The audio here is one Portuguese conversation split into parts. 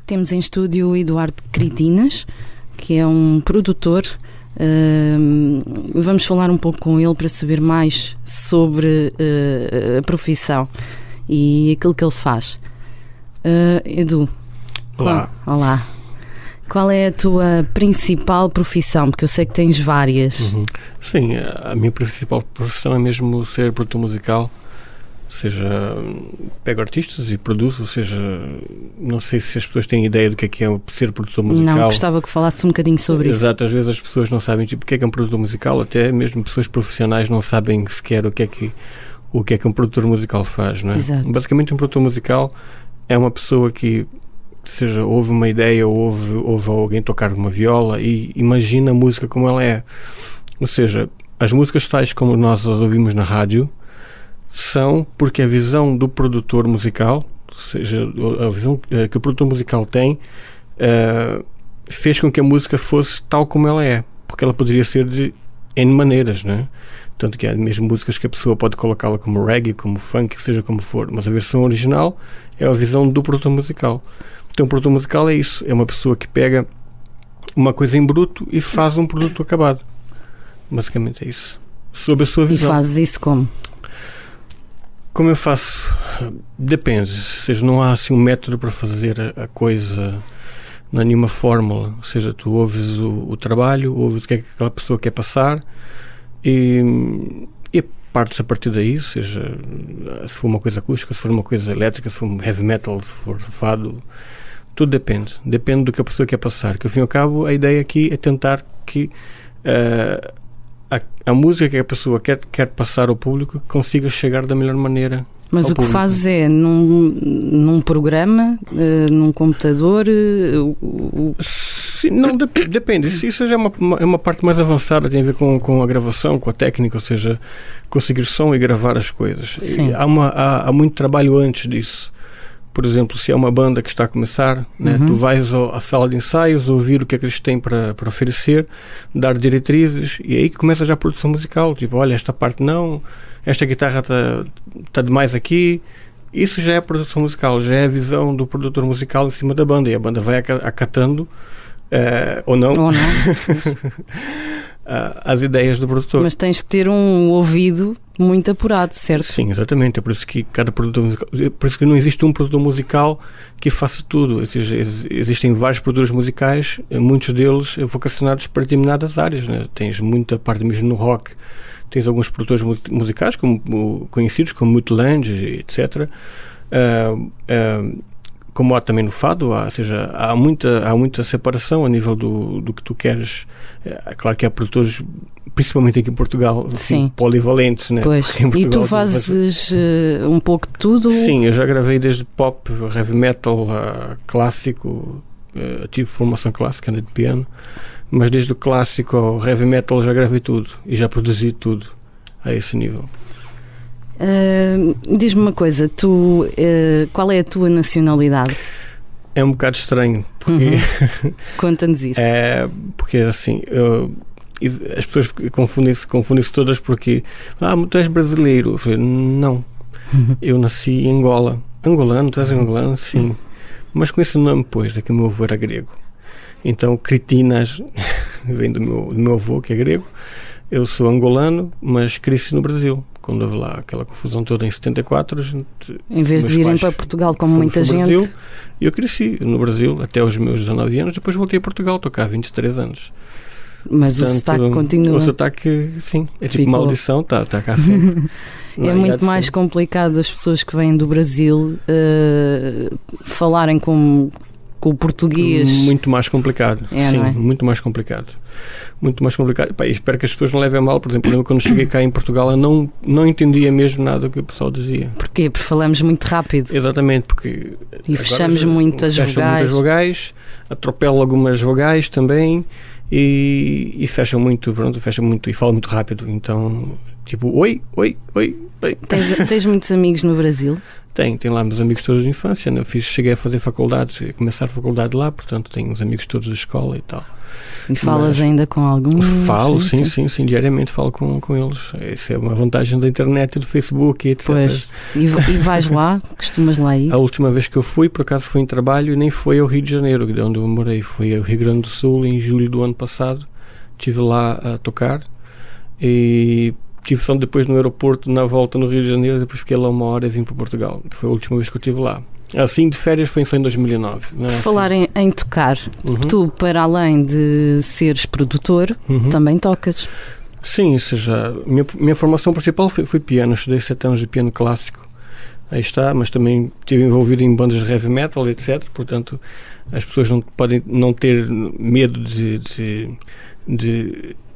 Temos em estúdio o Eduardo Cretinas, que é um produtor. Vamos falar um pouco com ele para saber mais sobre a profissão e aquilo que ele faz. Edu, olá. Qual é a tua principal profissão? Porque eu sei que tens várias. Sim, a minha principal profissão é mesmo ser produtor musical. Ou seja, pego artistas e produzo, ou seja, não sei se as pessoas têm ideia do que é ser produtor musical. Não, gostava que falasse um bocadinho sobre isso. Exato, às vezes as pessoas não sabem o que é um produtor musical, até mesmo pessoas profissionais não sabem sequer o que é que um produtor musical faz, não é? Exato. Basicamente um produtor musical é uma pessoa que, seja, ouve uma ideia, ouve alguém tocar uma viola e imagina a música como ela é. Ou seja, as músicas tais como nós as ouvimos na rádio são porque a visão do produtor musical, ou seja, a visão que o produtor musical tem, fez com que a música fosse tal como ela é, porque ela poderia ser de N maneiras, não é? Tanto que há mesmo músicas que a pessoa pode colocá-la como reggae, como funk, seja como for, mas a versão original é a visão do produtor musical. Então o produtor musical é isso, é uma pessoa que pega uma coisa em bruto e faz um produto acabado. Basicamente é isso. Sob a sua visão. E fazes isso como? Como eu faço? Depende. Ou seja, não há assim um método para fazer a coisa, não há nenhuma fórmula. Ou seja, tu ouves o trabalho, ouves o que é que aquela pessoa quer passar e partes a partir daí. Ou seja, se for uma coisa acústica, se for uma coisa elétrica, se for um heavy metal, se for fado, tudo depende. Depende do que a pessoa quer passar. Que ao fim e ao cabo, a ideia aqui é tentar que a música que a pessoa quer passar ao público consiga chegar da melhor maneira. Mas o que fazes é num programa, num computador? Sim, não, depende. Isso já é uma parte mais avançada, tem a ver com a gravação, com a técnica, ou seja, conseguir som e gravar as coisas. Há muito trabalho antes disso. Por exemplo, se é uma banda que está a começar, né, tu vais à sala de ensaios ouvir o que é que eles têm para oferecer, dar diretrizes, e aí começa já a produção musical. Tipo, olha, esta parte não, esta guitarra está demais aqui. Isso já é a produção musical, já é a visão do produtor musical em cima da banda, e a banda vai acatando ou não. As ideias do produtor. Mas tens que ter um ouvido muito apurado, certo? Sim, exatamente. É por isso que cada produtor musical, por isso que não existe um produtor musical que faça tudo. Ou seja, existem vários produtores musicais, muitos deles vocacionados para determinadas áreas, né? Tens muita parte mesmo no rock, tens alguns produtores musicais conhecidos como Mutelange, etc. Como há também no fado, ou seja, há muita separação a nível do que tu queres. É claro que há produtores, principalmente aqui em Portugal, assim, polivalentes, né? Pois. E tu fazes um pouco de tudo? Sim, eu já gravei desde pop, heavy metal, clássico, tive formação clássica de piano, mas desde o clássico ao heavy metal já gravei tudo e já produzi tudo a esse nível. Diz-me uma coisa, qual é a tua nacionalidade? É um bocado estranho porque conta-nos isso. Porque assim, as pessoas confundem-se todas porque tu és brasileiro. Eu falei, não, eu nasci em Angola. Angolano, tu és angolano? Sim, mas com esse nome, pois, é que o meu avô era grego, então Cretinas vem do meu avô, que é grego. Eu sou angolano, mas cresci no Brasil. Quando houve lá aquela confusão toda em 74, em vez de virem para Portugal como muita gente, Brasil, eu cresci no Brasil até os meus 19 anos, depois voltei a Portugal, estou cá há 23 anos. Mas portanto, o sotaque continua. O sotaque, sim, é tipo maldição, está cá sempre. É muito mais complicado as pessoas que vêm do Brasil falarem com o português. Muito mais complicado, sim, não é? Muito mais complicado. Muito mais complicado. Pá, espero que as pessoas não levem a mal. Por exemplo, quando cheguei cá em Portugal eu não entendia mesmo nada do que o pessoal dizia. Porquê? Porque falamos muito rápido. Exatamente, porque e fechamos muito as vogais, atropelam algumas vogais também e fecham muito e falam muito rápido. Então, tipo, oi. Tens muitos amigos no Brasil? Tem lá meus amigos todos de infância, né? Cheguei a fazer faculdade, a começar a faculdade lá, portanto tenho uns amigos todos da escola e tal. E falas ainda com alguns? Falo, sim, diariamente falo com eles. Essa é uma vantagem da internet e do Facebook e etc. Pois. E vais lá? Costumas lá ir? A última vez que eu fui, por acaso foi em trabalho e nem foi ao Rio de Janeiro, de onde eu morei, foi ao Rio Grande do Sul em julho do ano passado. Estive lá a tocar e estive só depois no aeroporto, na volta no Rio de Janeiro, depois fiquei lá 1 hora e vim para Portugal. Foi a última vez que eu estive lá. Assim, de férias foi só em 2009. Não é assim? Falar em tocar, tu, para além de seres produtor, também tocas. Sim, ou seja, minha formação principal foi piano. Estudei 7 anos de piano clássico, aí está, mas também estive envolvido em bandas de heavy metal, etc. Portanto, as pessoas não podem não ter medo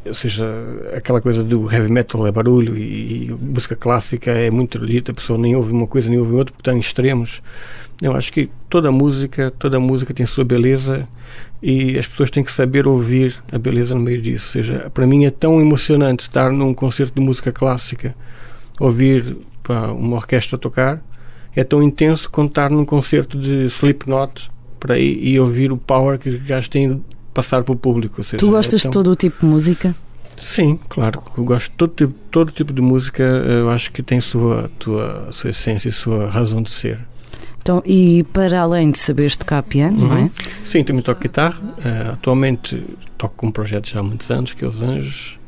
ou seja, aquela coisa do heavy metal é barulho e música clássica é muito erudita, a pessoa nem ouve uma coisa nem ouve outra porque está em extremos. Eu acho que toda música tem a sua beleza e as pessoas têm que saber ouvir a beleza no meio disso. Ou seja, para mim é tão emocionante estar num concerto de música clássica, ouvir uma orquestra tocar, é tão intenso quanto estar num concerto de Slipknot para ir e ouvir o power que já têm passar para o público. Ou seja, tu gostas de todo o tipo de música? Sim, claro. Eu gosto de todo tipo de música. Eu acho que tem sua essência e sua razão de ser. Então, e para além de saberes tocar piano, não é? Sim, também toco guitarra. Atualmente toco com um projeto já há muitos anos, que é Os Anjos,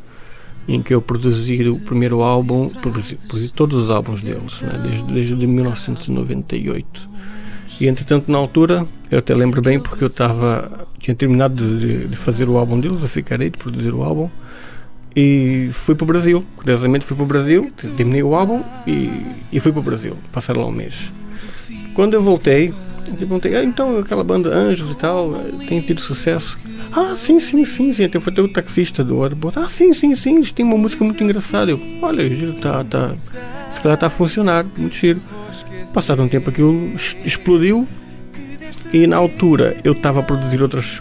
em que eu produzi o primeiro álbum, produzi todos os álbuns deles, né? desde 1998. E entretanto, na altura, eu até lembro bem porque eu tinha terminado de fazer o álbum deles, eu ficarei de produzir o álbum e fui para o Brasil. Curiosamente fui para o Brasil, terminei o álbum e fui para o Brasil, passar lá um mês. Quando eu voltei, eu perguntei, então aquela banda Anjos e tal, tem tido sucesso? Sim, até foi até o taxista do aeroporto. Sim, eles têm uma música muito engraçada. Eu, olha, se calhar está a funcionar, muito giro. Passado um tempo aquilo explodiu e na altura eu estava a produzir outros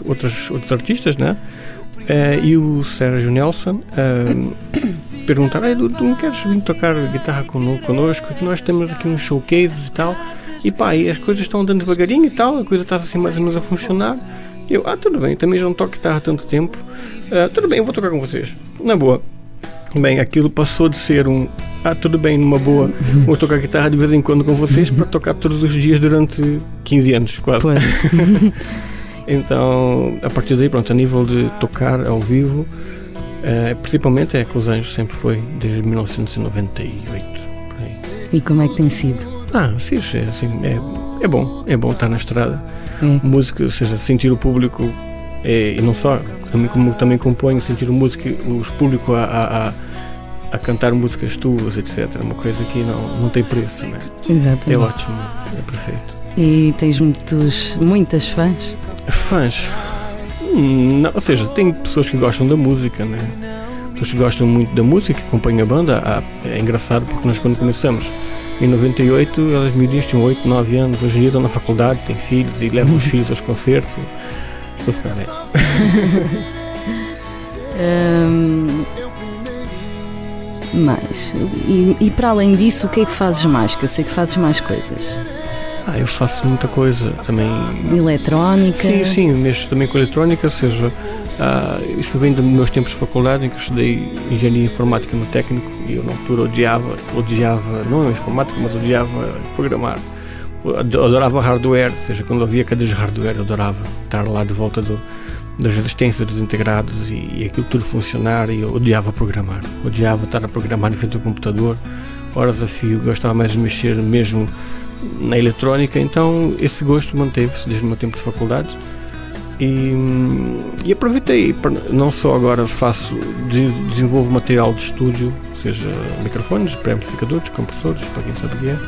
artistas, né? E o Sérgio Nelson perguntaram, tu não queres vir tocar guitarra connosco? Que nós temos aqui uns showcases e tal. E as coisas estão andando devagarinho e tal, a coisa está assim mais ou menos a funcionar. E eu, tudo bem, também já não toco guitarra há tanto tempo. Tudo bem, eu vou tocar com vocês. Na boa. Bem, aquilo passou de ser tudo bem, numa boa, vou tocar guitarra de vez em quando com vocês para tocar todos os dias durante 15 anos, quase. Então, a partir daí, pronto, a nível de tocar ao vivo, principalmente com Os Anjos, sempre foi, desde 1998. Por aí. E como é que tem sido? Fixe, assim, é bom estar na estrada. Música, ou seja, sentir o público, e não só, como também componho, sentir o público a cantar músicas tuas, etc. Uma coisa que não tem preço, né? Exatamente. É ótimo, é perfeito. E tens muitas fãs? Fãs? Não, ou seja, tem pessoas que gostam da música, né? Pessoas que gostam muito da música, que acompanham a banda. É engraçado porque nós, quando começamos em 98, elas me tinham 8, 9 anos. Hoje em dia estão na faculdade, têm filhos e levam os filhos aos concertos. Estou a ficar bem. Mas, e para além disso, o que é que fazes mais? Que eu sei que fazes mais coisas. Eu faço muita coisa também. Eletrónica? Sim, mexo também com eletrónica, ou seja, isso vem dos meus tempos de faculdade, em que eu estudei engenharia informática no técnico e eu na altura odiava, não a informática, mas odiava programar. Eu adorava hardware, ou seja, quando havia cadeias de hardware, eu adorava estar lá de volta das resistências dos integrados e aquilo tudo funcionar, e eu odiava programar, odiava estar a programar em frente ao computador, horas a fio, gostava mais de mexer mesmo na eletrónica, então esse gosto manteve-se desde o meu tempo de faculdade e aproveitei, não só agora desenvolvo material de estúdio, ou seja, microfones, pré-amplificadores, compressores, para quem sabe o que é.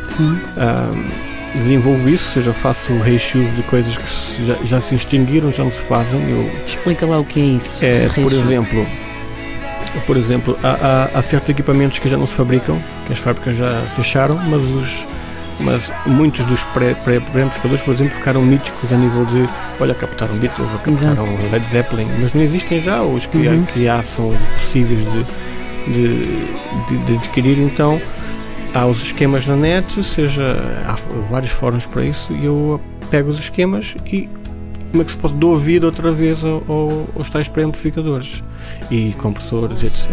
Desenvolvo isso, ou seja, faço reissues de coisas que já se extinguiram, já não se fazem. Explica lá o que é isso. Por exemplo, há certos equipamentos que já não se fabricam, que as fábricas já fecharam, mas muitos dos pré-amplificadores, por exemplo, ficaram míticos a nível de, captar um Beatles ou captar um Led Zeppelin, mas não existem já, os que há são possíveis de adquirir, então há os esquemas na net, há vários fóruns para isso, e eu pego os esquemas e como é que se pode dou vida outra vez aos tais pré-amplificadores e compressores, etc.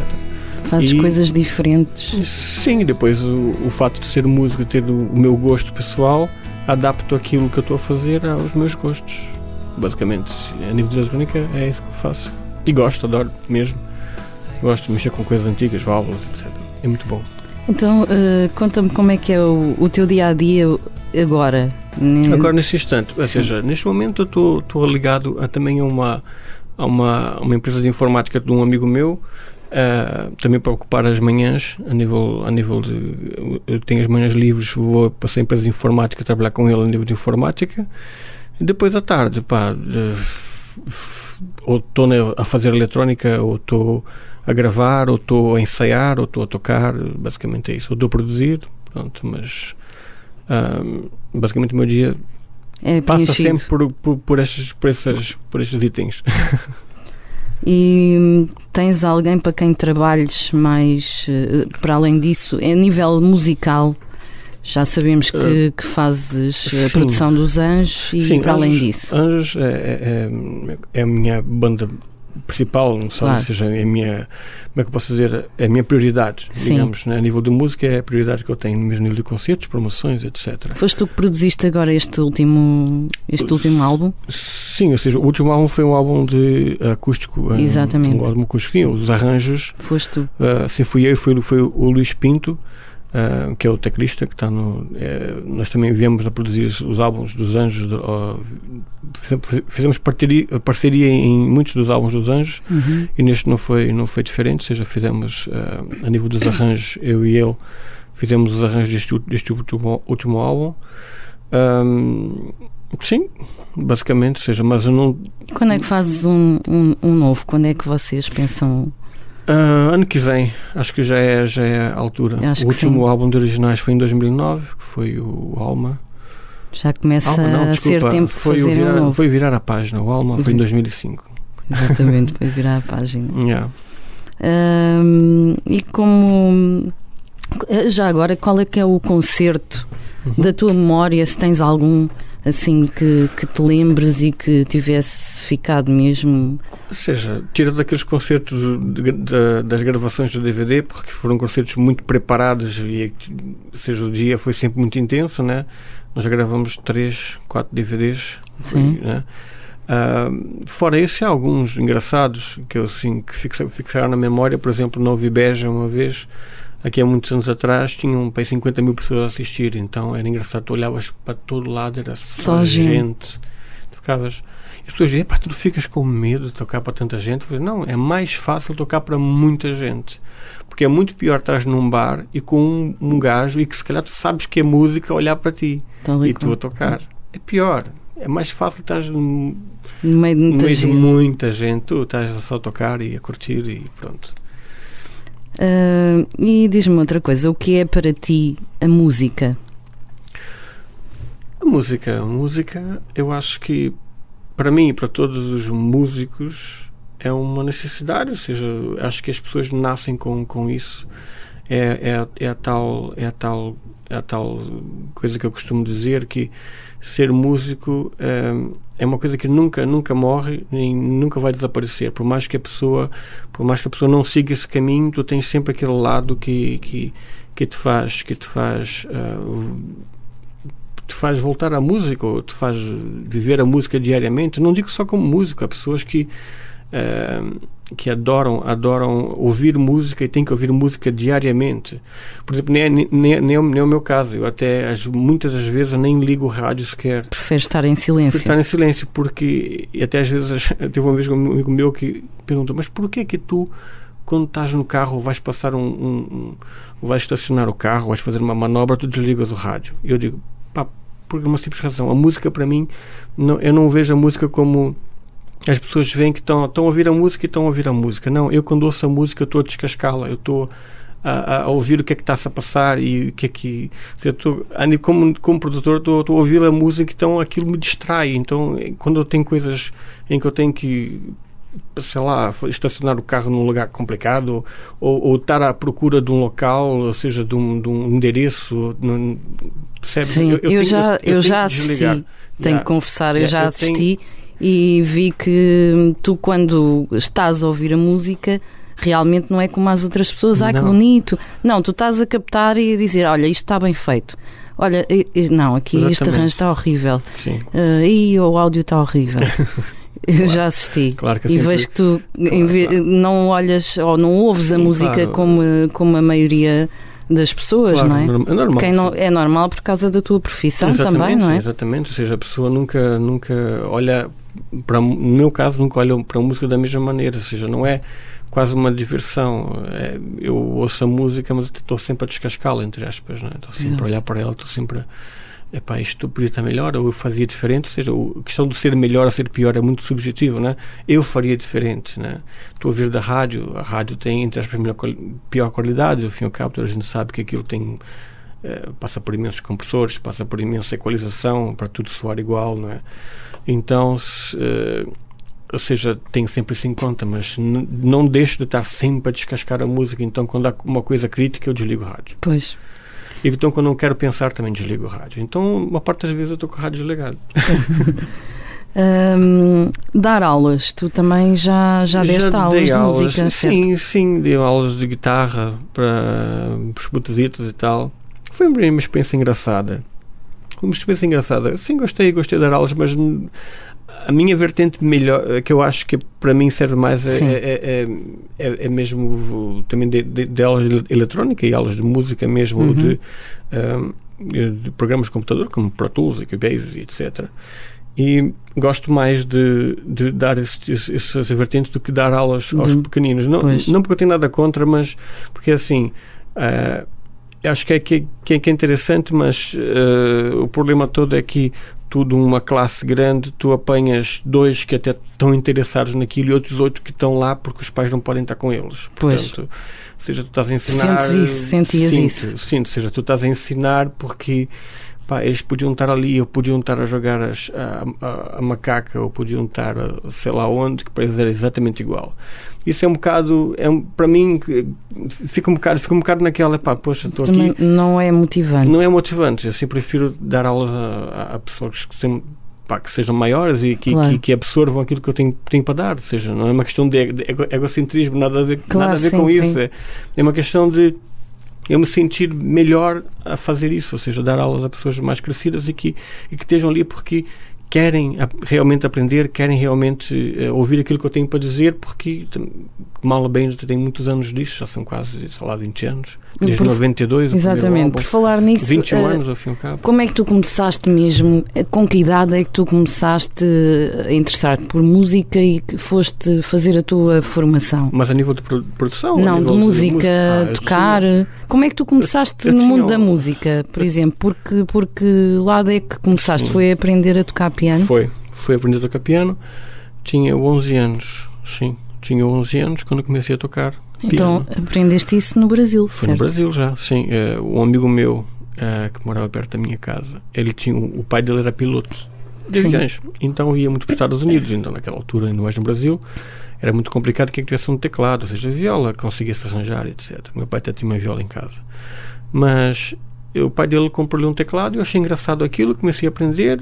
Fazes coisas diferentes. Sim, depois o facto de ser músico e ter o meu gosto pessoal, adapto aquilo que eu estou a fazer aos meus gostos. Basicamente, a nível de eletrônica é isso que eu faço. E gosto, adoro mesmo. Gosto de mexer com coisas antigas, válvulas, etc. É muito bom. Então, conta-me como é que é o teu dia-a-dia agora. Agora, nesse instante. Ou seja, neste momento eu estou ligado também a uma empresa de informática de um amigo meu, também para ocupar as manhãs, a nível de... Eu tenho as manhãs livres, vou para essa empresa de informática trabalhar com ele a nível de informática, e depois à tarde, ou estou a fazer eletrónica, ou estou a gravar, ou estou a ensaiar, ou estou a tocar, basicamente é isso. Ou estou a produzir, pronto, mas basicamente o meu dia passa sempre por estes itens. E tens alguém para quem trabalhes mais, para além disso, a nível musical? Já sabemos que fazes a produção dos Anjos e sim, para além disso. Anjos é a minha banda principal, não sei, claro. Ou seja, é a minha, como é que eu posso dizer, é a minha prioridade, sim. Digamos, né? A nível de música é a prioridade que eu tenho no mesmo nível de concertos, promoções, etc. Foste tu que produziste agora este último álbum? Sim, ou seja, o último álbum foi um álbum de acústico. Exatamente. Um álbum acústico, sim, os arranjos. Foste tu. Sim, fui eu, foi o Luís Pinto, que é o teclista que está nós também viemos a produzir os álbuns dos Anjos, fizemos parceria em muitos dos álbuns dos Anjos, e neste não foi diferente, ou seja, fizemos a nível dos arranjos, eu e ele fizemos os arranjos deste último álbum. Sim, basicamente, ou seja, mas eu não... Quando é que fazes um novo? Quando é que vocês pensam... ano que vem, acho que já é a altura. O último álbum de originais foi em 2009, que foi o Alma. Já começa a ser tempo de fazer um novo. Foi virar a página, o Alma foi em 2005. Exatamente, foi virar a página. Yeah. E como... Já agora, qual é que é o concerto da tua memória, se tens algum... assim que te lembres e que tivesse ficado mesmo... Ou seja, tira daqueles concertos das gravações do DVD, porque foram concertos muito preparados e, ou seja, o dia foi sempre muito intenso, né? Nós gravamos 3, 4 DVDs. Sim. Né? Fora esse, há alguns engraçados que eu assim, que ficaram na memória. Por exemplo, no Ouvi Beja, uma vez, aqui há muitos anos atrás, tinham 50 mil pessoas a assistir, então era engraçado, tu olhavas para todo lado, era só gente. Tu ficavas... As pessoas diziam, tu ficas com medo de tocar para tanta gente? Eu falei, não, é mais fácil tocar para muita gente, porque é muito pior estar num bar e com um gajo e que se calhar tu sabes que é música a olhar para ti e tu a tocar. É pior, é mais fácil estar no meio de muita gente, tu estás a só tocar e a curtir e pronto. E diz-me outra coisa, o que é para ti a música? A música, eu acho que para mim e para todos os músicos é uma necessidade, ou seja, acho que as pessoas nascem com isso. É a tal coisa que eu costumo dizer, que ser músico é uma coisa que nunca morre nem nunca vai desaparecer. Por mais que a pessoa não siga esse caminho, tu tens sempre aquele lado que te faz voltar à música, ou te faz viver a música diariamente. Não digo só como músico, há pessoas que adoram ouvir música e têm que ouvir música diariamente. Por exemplo, nem é o meu caso. Eu até, muitas das vezes, eu nem ligo o rádio sequer. Prefere estar em silêncio? Porque até às vezes, teve uma vez um amigo meu que perguntou, mas porquê que tu, quando estás no carro, vais passar vais estacionar o carro, vais fazer uma manobra, tu desligas o rádio? E eu digo, por uma simples razão. A música, para mim, eu não vejo a música como as pessoas veem que estão a ouvir a música e estão a ouvir a música. Não, eu quando ouço a música eu estou a descascá-la, eu estou a ouvir o que é que está-se a passar e o que é que... Como produtor estou a ouvir a música, então aquilo me distrai. Então quando eu tenho coisas em que eu tenho que sei lá, estacionar o carro num lugar complicado, ou estar à procura de um local, ou seja, de um endereço, percebe? Sim, eu já assisti, tenho que confessar, eu já assisti e vi que tu, quando estás a ouvir a música, realmente não é como as outras pessoas, que bonito. Não, tu estás a captar e a dizer, olha, isto está bem feito. Olha, não, aqui este arranjo está horrível. Sim. E o áudio está horrível. Eu já assisti. Claro que e vejo que tu não olhas ou não ouves a música como a maioria das pessoas, não é? É normal. É normal por causa da tua profissão também, não é? Exatamente, ou seja, a pessoa nunca olha, no meu caso, nunca olha para a música da mesma maneira, ou seja, não é quase uma diversão. Eu ouço a música, mas estou sempre a descascá-la, entre aspas, não é? Estou sempre a olhar para ela, estou sempre isto podia estar melhor, ou eu fazia diferente, ou seja, a questão de ser melhor ou ser pior é muito subjetivo, né? Eu faria diferente, né? Estou a ouvir da rádio, a rádio tem, entre aspas, pior qualidade, ao fim e ao cabo, a gente sabe que aquilo tem, passa por imensos compressores, passa por imensa equalização, para tudo soar igual, não é? Então, ou seja, tenho sempre isso em conta, mas não deixo de estar sempre a descascar a música, então quando há uma coisa crítica eu desligo o rádio. Pois. E então quando não quero pensar também desligo o rádio. Então uma parte das vezes eu estou com o rádio desligado. Dar aulas, tu também já deste aulas de música, certo? Sim, dei aulas de guitarra para os botezitos e tal. Foi uma experiência engraçada. Sim, gostei de dar aulas, mas a minha vertente melhor, que eu acho que para mim serve mais, é mesmo também de aulas de eletrónica e aulas de música mesmo, de programas de computador como Pro Tools e Cubase, etc. E gosto mais de dar essas vertentes do que dar aulas aos pequeninos. Não porque eu tenho nada contra, mas porque assim, acho que é interessante, mas o problema todo é que tu, de uma classe grande, tu apanhas 2 que até estão interessados naquilo e outros 8 que estão lá porque os pais não podem estar com eles. Portanto, ou seja, tu estás a ensinar... Sentias isso? Sinto, ou seja, tu estás a ensinar porque eles podiam estar ali, ou podiam estar a jogar a macaca, ou podiam estar sei lá onde, que para eles era exatamente igual. Isso é um bocado, para mim, fica um bocado naquela, poxa, estou aqui. Não é motivante. Não é motivante. Eu sempre prefiro dar aulas a pessoas que sejam maiores e que absorvam aquilo que eu tenho para dar. Ou seja, não é uma questão de egocentrismo, nada a ver com isso. É uma questão de eu me sentir melhor a fazer isso, ou seja, dar aulas a pessoas mais crescidas e que estejam ali porque querem realmente aprender, querem realmente ouvir aquilo que eu tenho para dizer, porque mal ou bem já tenho muitos anos disso, já são quase, 20 anos, desde 92, exatamente, álbum, por falar nisso, 21 anos ao fim e ao cabo. Como é que tu começaste mesmo, com que idade é que tu começaste a interessar-te por música e que foste fazer a tua formação? Mas a nível de produção? Não, de música, tocar. Como é que tu começaste no mundo da música, por exemplo? Porque lado é que começaste? Sim. Foi aprender a tocar piano? Foi aprender a tocar piano. Tinha 11 anos, sim. Tinha 11 anos quando comecei a tocar piano. Então, aprendeste isso no Brasil, certo? Foi no Brasil já, sim. Um amigo meu que morava perto da minha casa, o pai dele era piloto de aviões. Então ia muito para os Estados Unidos. Então naquela altura, ainda mais no Brasil, era muito complicado que tivesse um teclado, ou seja, a viola, conseguisse arranjar, etc. Meu pai até tinha uma viola em casa. Mas o pai dele comprou-lhe um teclado, eu achei engraçado aquilo, comecei a aprender,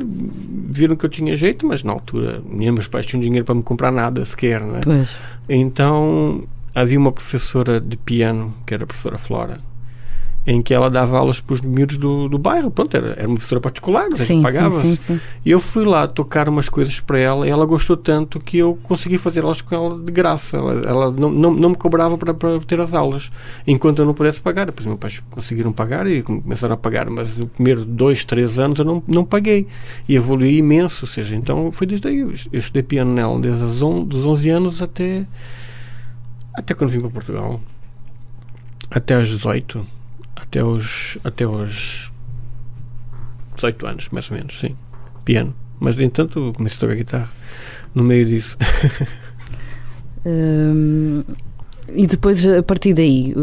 viram que eu tinha jeito, mas na altura nem meus pais tinham dinheiro para me comprar nada sequer, não é? Pois. Então havia uma professora de piano, que era a professora Flora, em que ela dava aulas para os miúdos do bairro. Pronto, era uma professora particular, pagava-se. Sim. E eu fui lá tocar umas coisas para ela e ela gostou tanto que eu consegui fazer aulas com ela de graça. Ela não me cobrava para ter as aulas, enquanto eu não pudesse pagar. Depois meus pais conseguiram pagar e começaram a pagar, mas no primeiro 2, 3 anos eu não paguei. E evolui imenso, ou seja, então foi desde aí. Eu estudei piano nela desde os 11 anos até quando vim para Portugal. Até aos 18. Até aos 18 anos, mais ou menos, sim. Piano. Mas, no entanto, comecei a tocar guitarra no meio disso. E depois, a partir daí,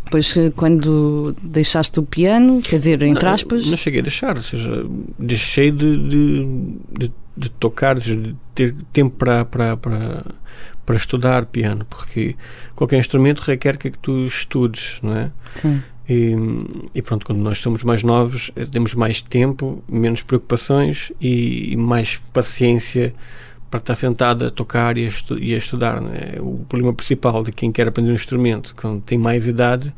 depois, quando deixaste o piano, quer dizer, entre aspas... Não cheguei a deixar, ou seja, deixei de tocar, de ter tempo para para estudar piano, porque qualquer instrumento requer que tu estudes, não é? Sim. E pronto, quando nós somos mais novos, temos mais tempo, menos preocupações e mais paciência para estar sentado a tocar e a estudar, não é? O problema principal de quem quer aprender um instrumento quando tem mais idade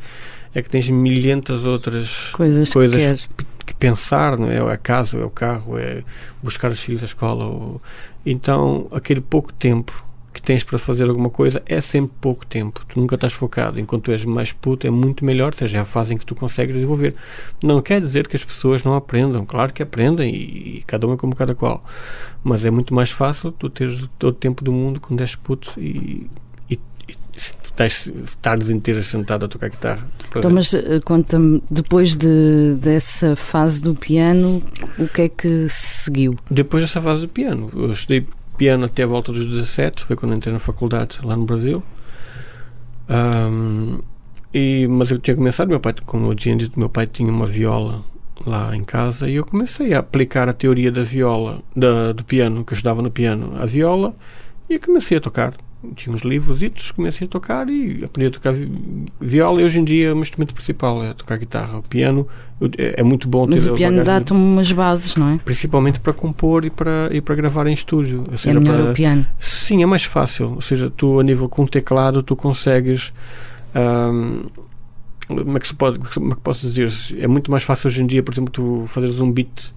é que tens milhentas outras coisas que pensar, não é? É a casa, é o carro, é buscar os filhos à escola. Então, aquele pouco tempo que tens para fazer alguma coisa é sempre pouco tempo. Tu nunca estás focado. Enquanto tu és mais puto, é muito melhor, ou seja, é a fase em que tu consegues desenvolver. Não quer dizer que as pessoas não aprendam. Claro que aprendem e cada um é como cada qual. Mas é muito mais fácil tu teres todo o tempo do mundo quando és puto e estares inteiras sentado a tocar guitarra. Então, mas conta-me, depois dessa fase do piano, o que é que seguiu? Depois dessa fase do piano, eu estudei piano até a volta dos 17, foi quando entrei na faculdade lá no Brasil. Mas eu tinha começado, meu pai, como eu tinha dito, meu pai tinha uma viola lá em casa e eu comecei a aplicar a teoria da viola, do piano, que eu estudava no piano, a viola, e comecei a tocar. Tinha uns livros, comecei a tocar e aprendi a tocar viola, e hoje em dia o meu instrumento principal é tocar guitarra. O piano é muito bom. Mas o piano dá-te umas bases, não é? Principalmente para compor e para gravar em estúdio. Ou seja, é melhor o piano? Sim, é mais fácil. Ou seja, tu a nível com teclado, tu consegues... como é que posso dizer? É muito mais fácil hoje em dia, por exemplo, tu fazeres um beat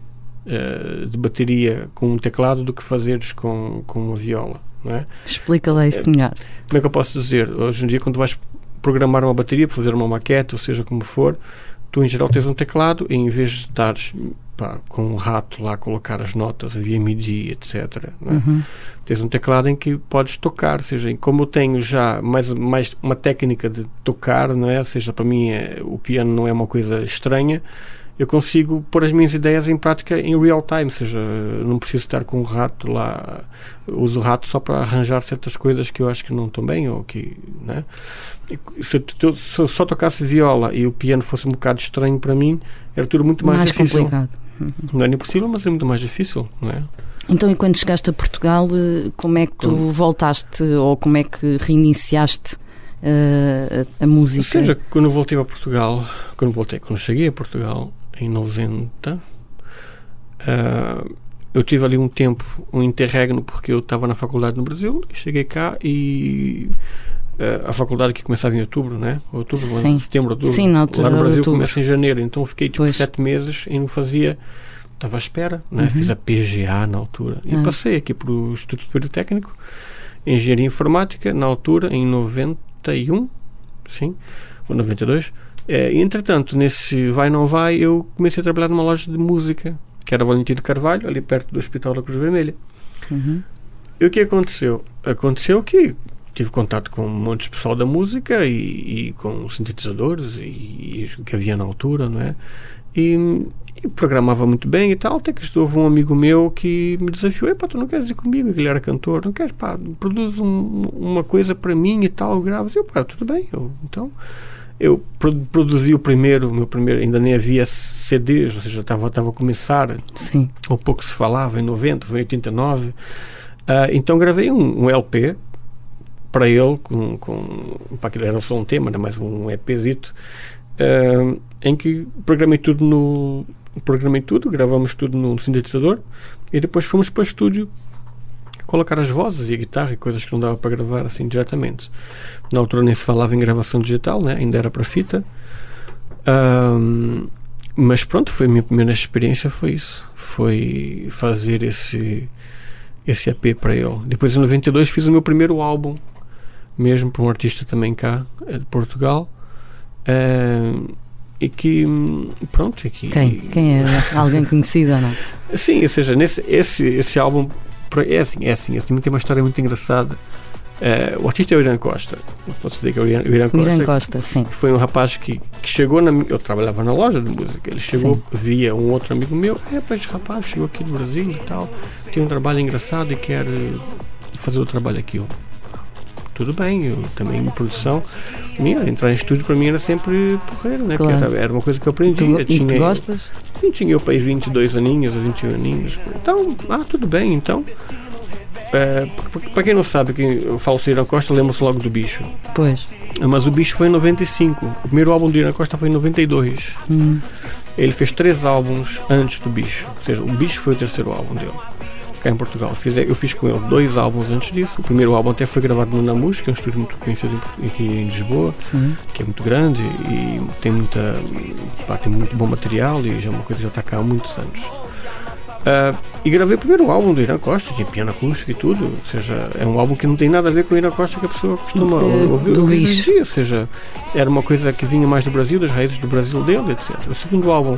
de bateria com um teclado do que fazeres com uma viola. Não é? Explica lá isso melhor. Como é que eu posso dizer? Hoje em dia, quando vais programar uma bateria, fazer uma maquete, ou seja, como for, tu em geral tens um teclado e em vez de estares com um rato lá a colocar as notas via MIDI, etc. Não é? Tens um teclado em que podes tocar, ou seja, como eu tenho já mais uma técnica de tocar, não é? Ou seja, para mim o piano não é uma coisa estranha, eu consigo pôr as minhas ideias em prática em real time, ou seja, não preciso estar com um rato lá, uso o rato só para arranjar certas coisas que eu acho que não estão bem, ou que, né? Se eu só tocasse viola e o piano fosse um bocado estranho para mim, era tudo muito mais difícil. Complicado. Não é impossível, mas é muito mais difícil, não é? Então, e quando chegaste a Portugal, como é que tu voltaste, ou como é que reiniciaste a música? Ou seja, quando eu voltei a Portugal, quando cheguei a Portugal em 90, eu tive ali um tempo, um interregno, porque eu estava na faculdade no Brasil, cheguei cá e a faculdade que começava em outubro, né? Setembro, outubro. Sim, na altura, lá no Brasil outubro. Começa em janeiro, então fiquei tipo 7 meses e não fazia, estava à espera, né? Fiz a PGA na altura e passei aqui para o Instituto Politécnico, Engenharia Informática, na altura, em 91, sim, ou 92. Entretanto, nesse vai não vai, eu comecei a trabalhar numa loja de música, que era Valentim de Carvalho, ali perto do Hospital da Cruz Vermelha. E o que aconteceu? Aconteceu que tive contato com um monte de pessoal da música e com sintetizadores e o que havia na altura, não é? E programava muito bem e tal, até que houve um amigo meu que me desafiou: tu não queres ir comigo? Ele era cantor, não queres? Produz uma coisa para mim e tal, gravo. Tudo bem. Então eu produzi o meu primeiro, ainda nem havia CDs, ou seja, estava a começar. Sim. Ou pouco se falava, em 90, foi em 89. Então gravei um LP para ele, para aquilo era só um tema, era mais um EPzito, em que programei tudo, gravamos tudo no sintetizador e depois fomos para o estúdio colocar as vozes e a guitarra e coisas que não dava para gravar assim diretamente. Na altura nem se falava em gravação digital, né? Ainda era para fita. Mas pronto, foi a minha primeira experiência, foi isso. Foi fazer esse EP para ele. Depois em 92 fiz o meu primeiro álbum, mesmo para um artista também cá, de Portugal. E que pronto, quem é? Alguém conhecido ou não? Sim, ou seja, esse álbum é assim, tem uma história muito engraçada. O artista é o Irã Costa, posso dizer que é o Irã Costa. Irã Costa, sim. Foi um rapaz que chegou eu trabalhava na loja de música, ele chegou, via um outro amigo meu: esse rapaz chegou aqui do Brasil e tal, tem um trabalho engraçado e quer fazer o trabalho aqui. Tudo bem, eu também em produção, entrar em estúdio para mim era sempre porreiro, né? Claro. Porque era uma coisa que eu aprendi. Tu gostas? Sim, tinha eu para aí 22 aninhos ou 21 aninhos. Então, tudo bem, então. Para quem não sabe, quem eu falo de Irã Costa, lembra-se logo do Bicho. Pois. Mas o Bicho foi em 95. O primeiro álbum do Irã Costa foi em 92. Ele fez 3 álbuns antes do Bicho. Ou seja, o Bicho foi o terceiro álbum dele, cá em Portugal. Eu fiz com ele 2 álbuns antes disso. O primeiro álbum até foi gravado no Namus, que é um estúdio muito conhecido aqui em Lisboa. Sim. Que é muito grande e tem muito bom material, e já é uma coisa que já está cá há muitos anos. E gravei o primeiro álbum do Irã Costa, tinha piano acústico e tudo. Ou seja, é um álbum que não tem nada a ver com o Irã Costa que a pessoa costuma ouvir hoje em dia. Ou seja, era uma coisa que vinha mais do Brasil, das raízes do Brasil dele, etc. O segundo álbum,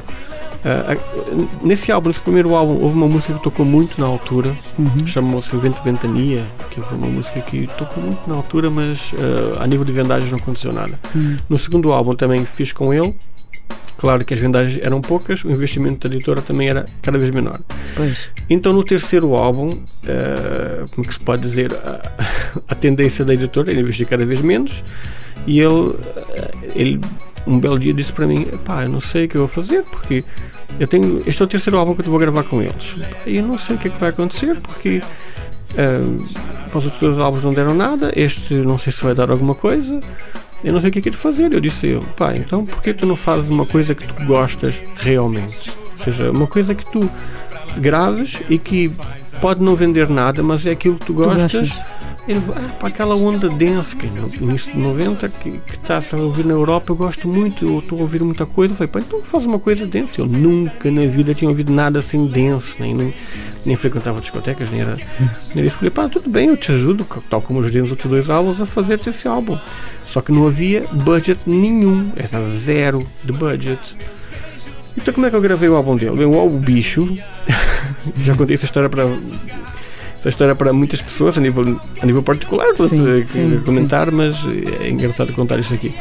nesse primeiro álbum, houve uma música que tocou muito na altura, chamou-se Vento Ventania, que foi uma música que tocou muito na altura, mas a nível de vendagens não aconteceu nada. No segundo álbum também fiz com ele. Claro que as vendagens eram poucas, o investimento da editora também era cada vez menor. Pois. Então, no terceiro álbum, como que se pode dizer, a tendência da editora era investir cada vez menos, e ele um belo dia disse para mim: eu não sei o que eu vou fazer, porque este é o terceiro álbum que eu vou gravar com eles, e eu não sei o que é que vai acontecer, porque os outros 2 álbuns não deram nada, este não sei se vai dar alguma coisa. Eu não sei o que é de fazer. Eu disse a ele: então por que tu não fazes uma coisa que tu gostas realmente? Ou seja, uma coisa que tu graves e que pode não vender nada, mas é aquilo que tu gostas. Ele para aquela onda dance que no início de 90 que está-se a ouvir na Europa, eu gosto muito, eu estou a ouvir muita coisa. Eu falei: então faz uma coisa dance. Eu nunca na vida tinha ouvido nada assim dance, nem frequentava discotecas, nem era isso. Eu falei: tudo bem, eu te ajudo, tal como eu ajudei nos outros 2 álbuns, a fazer esse álbum. Só que não havia budget nenhum, era 0 de budget. Então como é que eu gravei o álbum dele? O Bicho, já contei essa história para muitas pessoas a nível particular, sim. Comentar, mas é engraçado contar isto aqui.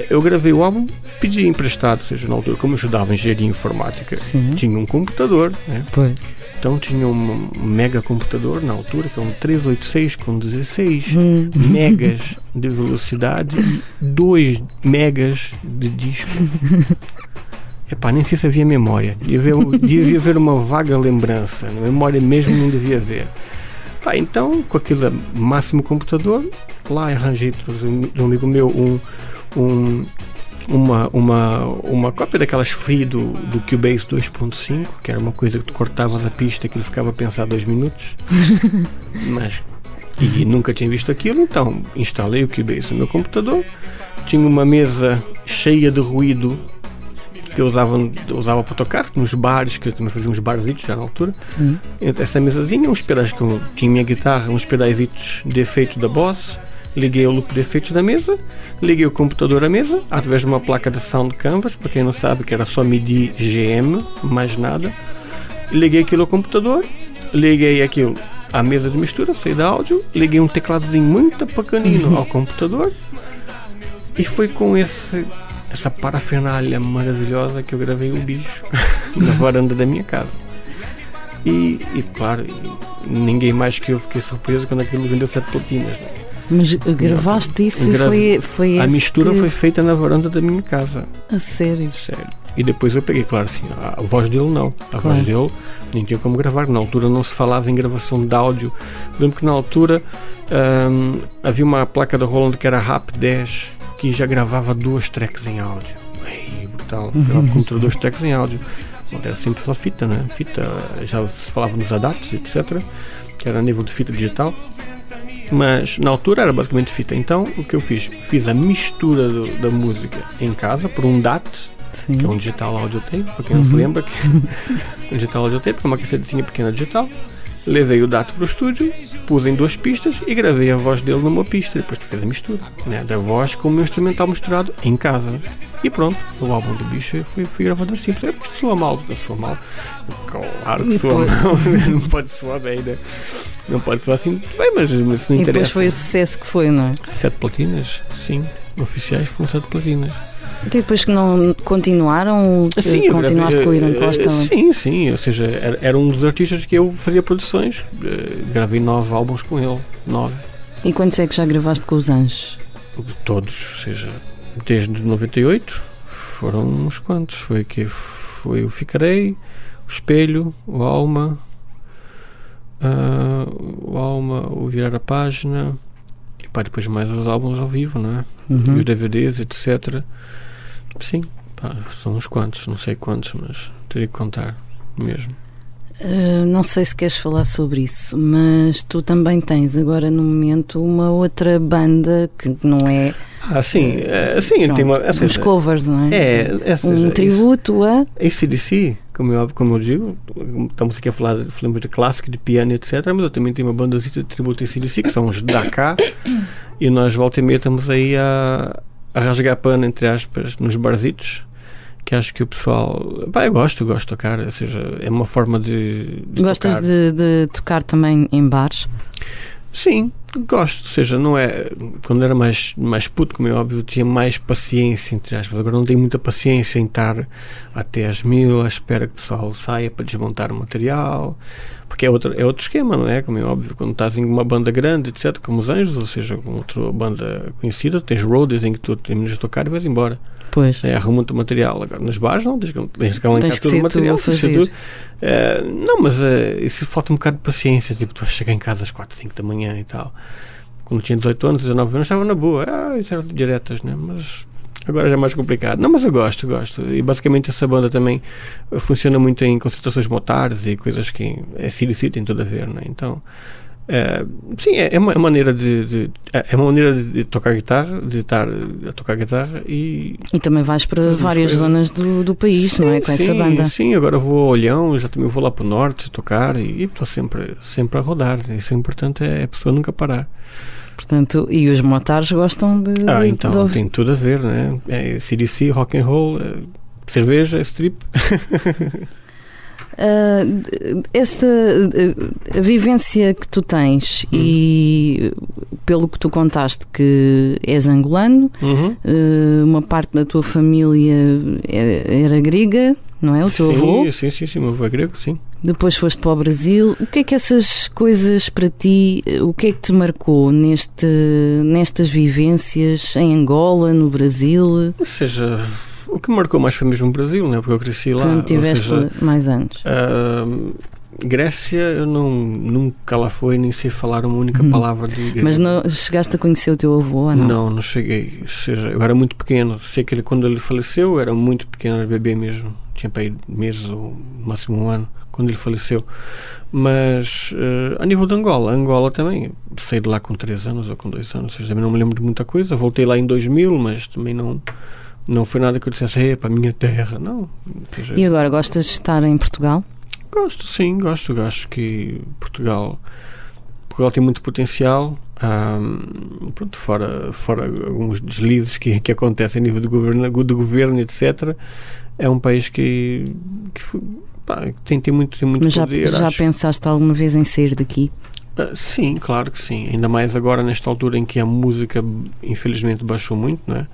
Eu gravei o álbum, pedi emprestado, ou seja, na altura, como eu estudava em engenharia informática, tinha um computador, né? Então tinha um mega computador na altura, que é um 386 com 16 megas de velocidade e 2 megas de disco. Nem sei se havia memória. Devia haver uma vaga lembrança. Na memória mesmo não devia haver. Então, com aquele máximo computador, lá arranjei de um amigo meu uma cópia daquelas free do Cubase 2.5, que era uma coisa que tu cortavas a pista que ele ficava a pensar 2 minutos. E nunca tinha visto aquilo, então instalei o Cubase no meu computador. Tinha uma mesa cheia de ruído que eu usava para tocar nos bares, que eu também fazia uns barzitos já na altura. Sim. Essa mesazinha, uns pedais que eu tinha minha guitarra, uns pedaizitos de efeito da Boss. Liguei o loop de efeitos da mesa, liguei o computador à mesa através de uma placa de Sound Canvas, para quem não sabe, que era só MIDI GM, mais nada. Liguei aquilo ao computador, liguei aquilo à mesa de mistura, saída de áudio, liguei um tecladozinho muito pequenino ao computador, e foi com essa parafernália maravilhosa que eu gravei o Bicho na varanda da minha casa. E claro, ninguém mais que eu fiquei surpreso quando aquilo vendeu 7 platinas, né? Mas gravaste isso e foi a mistura foi feita na varanda da minha casa. A sério? Sério. E depois eu peguei, claro, assim, a voz dele não. Voz dele nem tinha como gravar. Na altura não se falava em gravação de áudio. Lembro que na altura havia uma placa da Roland que era RAP 10, que já gravava 2 tracks em áudio. Brutal. Gravava com 2 tracks em áudio. Era sempre só fita, né? Fita, já se falava nos ADATs, etc. Que era a nível de fita digital. Mas na altura era basicamente fita. Então o que eu fiz? Fiz a mistura da música em casa por um DAT, sim, que é um digital audio tape, para quem não se lembra, que um digital audio tape, que é uma cassetezinha pequena digital. Levei o DAT para o estúdio, pus em 2 pistas e gravei a voz dele numa pista. Depois fiz a mistura, né, da voz com o meu instrumental misturado em casa. E pronto, o álbum do Bicho foi gravado assim. Porque soa mal. Claro que soa mal, não pode soar bem, né? Não pode soar assim bem, mas isso não interessa. E depois foi o sucesso que foi, não é? 7 platinas, sim, oficiais foram 7 platinas. E depois que não continuaram, sim, continuaste com o Irã Costa? Sim, ou seja, era um dos artistas que eu fazia produções. Gravei 9 álbuns com ele, 9. E quantos é que já gravaste com os Anjos? Todos, ou seja, desde 98 foram uns quantos. Foi o Ficarei, o Espelho, o Alma, calma, o virar a página, e pá, depois mais os álbuns ao vivo, não é? E os DVDs, etc. Sim, pá, são uns quantos, não sei quantos, mas teria que contar mesmo. Não sei se queres falar sobre isso, mas tu também tens agora no momento uma outra banda que não é... sim, sim, tem uma... Os covers, não é? Um tributo a... AC/DC, como eu digo, estamos aqui a falar de clássico, de piano, etc, mas eu também tenho uma bandazita de tributo a AC/DC, que são os da cá, e nós volta e meia estamos aí a rasgar pano, entre aspas, nos barzitos, que acho que o pessoal... Pá, eu gosto de tocar, ou seja, é uma forma de Gostas tocar. de tocar também em bares? Sim, gosto, ou seja, não é... Quando era mais puto, como é óbvio, tinha mais paciência, entre aspas. Agora não tenho muita paciência em estar até às 1000 à espera que o pessoal saia para desmontar o material, porque é outro esquema, não é? Como é óbvio, quando estás em uma banda grande, etc, como os Anjos, ou seja, com outra banda conhecida, tens roadies em que tu terminas de tocar e vais embora. Pois. Arruma-te o material. Agora, nos bares não, tens que alencar todo o material. Fazer. Não, mas isso falta um bocado de paciência. Tipo, tu vais chegar em casa às 4, 5 da manhã e tal. Quando tinha 18 anos, 19 anos, estava na boa. Isso era diretas, né? Mas agora já é mais complicado. Não, mas eu gosto. E basicamente essa banda também funciona muito em concentrações motares e coisas que AC/DC tem tudo a ver, né? Então... sim, é uma maneira de tocar guitarra, de estar a tocar guitarra e também vais para várias zonas do país, sim, não é? Com essa banda. Sim, agora vou ao Olhão, já também vou lá para o norte tocar e estou sempre a rodar. Isso é importante, é a pessoa nunca parar. Portanto, e os motares gostam de então tem tudo a ver, né? AC/DC, rock and roll, cerveja, strip. A vivência que tu tens e pelo que tu contaste que és angolano, uma parte da tua família era grega, não é? O teu avô? Sim, meu avô é grego, sim. Depois foste para o Brasil. O que é que essas coisas para ti, o que é que te marcou nestas vivências em Angola, no Brasil? Ou seja... O que me marcou mais foi mesmo o Brasil, né? Porque eu cresci lá. Quando tiveste mais anos. Grécia, eu nunca lá fui, nem sei falar uma única palavra de grego. Mas não chegaste a conhecer o teu avô, ou não? Não cheguei. Ou seja, eu era muito pequeno. Sei que quando ele faleceu, eu era muito pequeno, era bebê mesmo. Tinha para aí meses ou máximo um ano quando ele faleceu. Mas a nível de Angola também, saí de lá com 3 anos ou com 2 anos. Ou seja, também não me lembro de muita coisa. Voltei lá em 2000, mas também não foi nada que eu dissesse, para a minha terra, não. E agora, gostas de estar em Portugal? Gosto, sim, gosto. Acho que Portugal tem muito potencial. Pronto, fora alguns deslizes que acontecem a nível do governo, etc. É um país que tem muito Mas poder. Já pensaste alguma vez em sair daqui? Sim, claro que sim. Ainda mais agora, nesta altura em que a música, infelizmente, baixou muito, não é?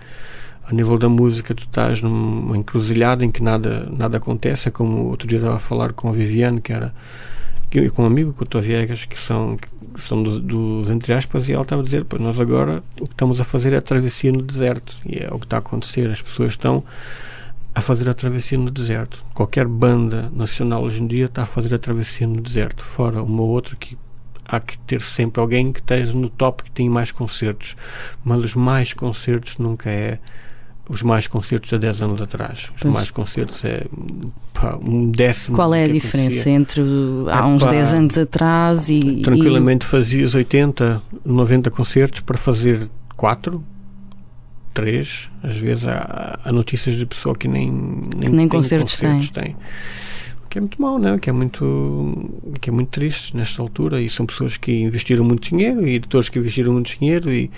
A nível da música, tu estás numa encruzilhada em que nada acontece. É como outro dia estava a falar com a Viviane, com um amigo, com o Tô Viegas, que são dos entre aspas, e ela estava a dizer, pois nós agora o que estamos a fazer é a travessia no deserto, e é o que está a acontecer. As pessoas estão a fazer a travessia no deserto. Qualquer banda nacional hoje em dia está a fazer a travessia no deserto, fora uma ou outra que há que ter sempre alguém que esteja no top, que tem mais concertos, mas os mais concertos nunca é os mais concertos há 10 anos atrás. Os mais concertos é um décimo. Qual é a diferença entre há uns 10 anos atrás e... Tranquilamente fazias 80, 90 concertos para fazer 4, 3. Às vezes há notícias de pessoa que nem concertos tem. Que é muito mau, não é? Que é muito triste nesta altura, e são pessoas que investiram muito dinheiro e editores que investiram muito dinheiro e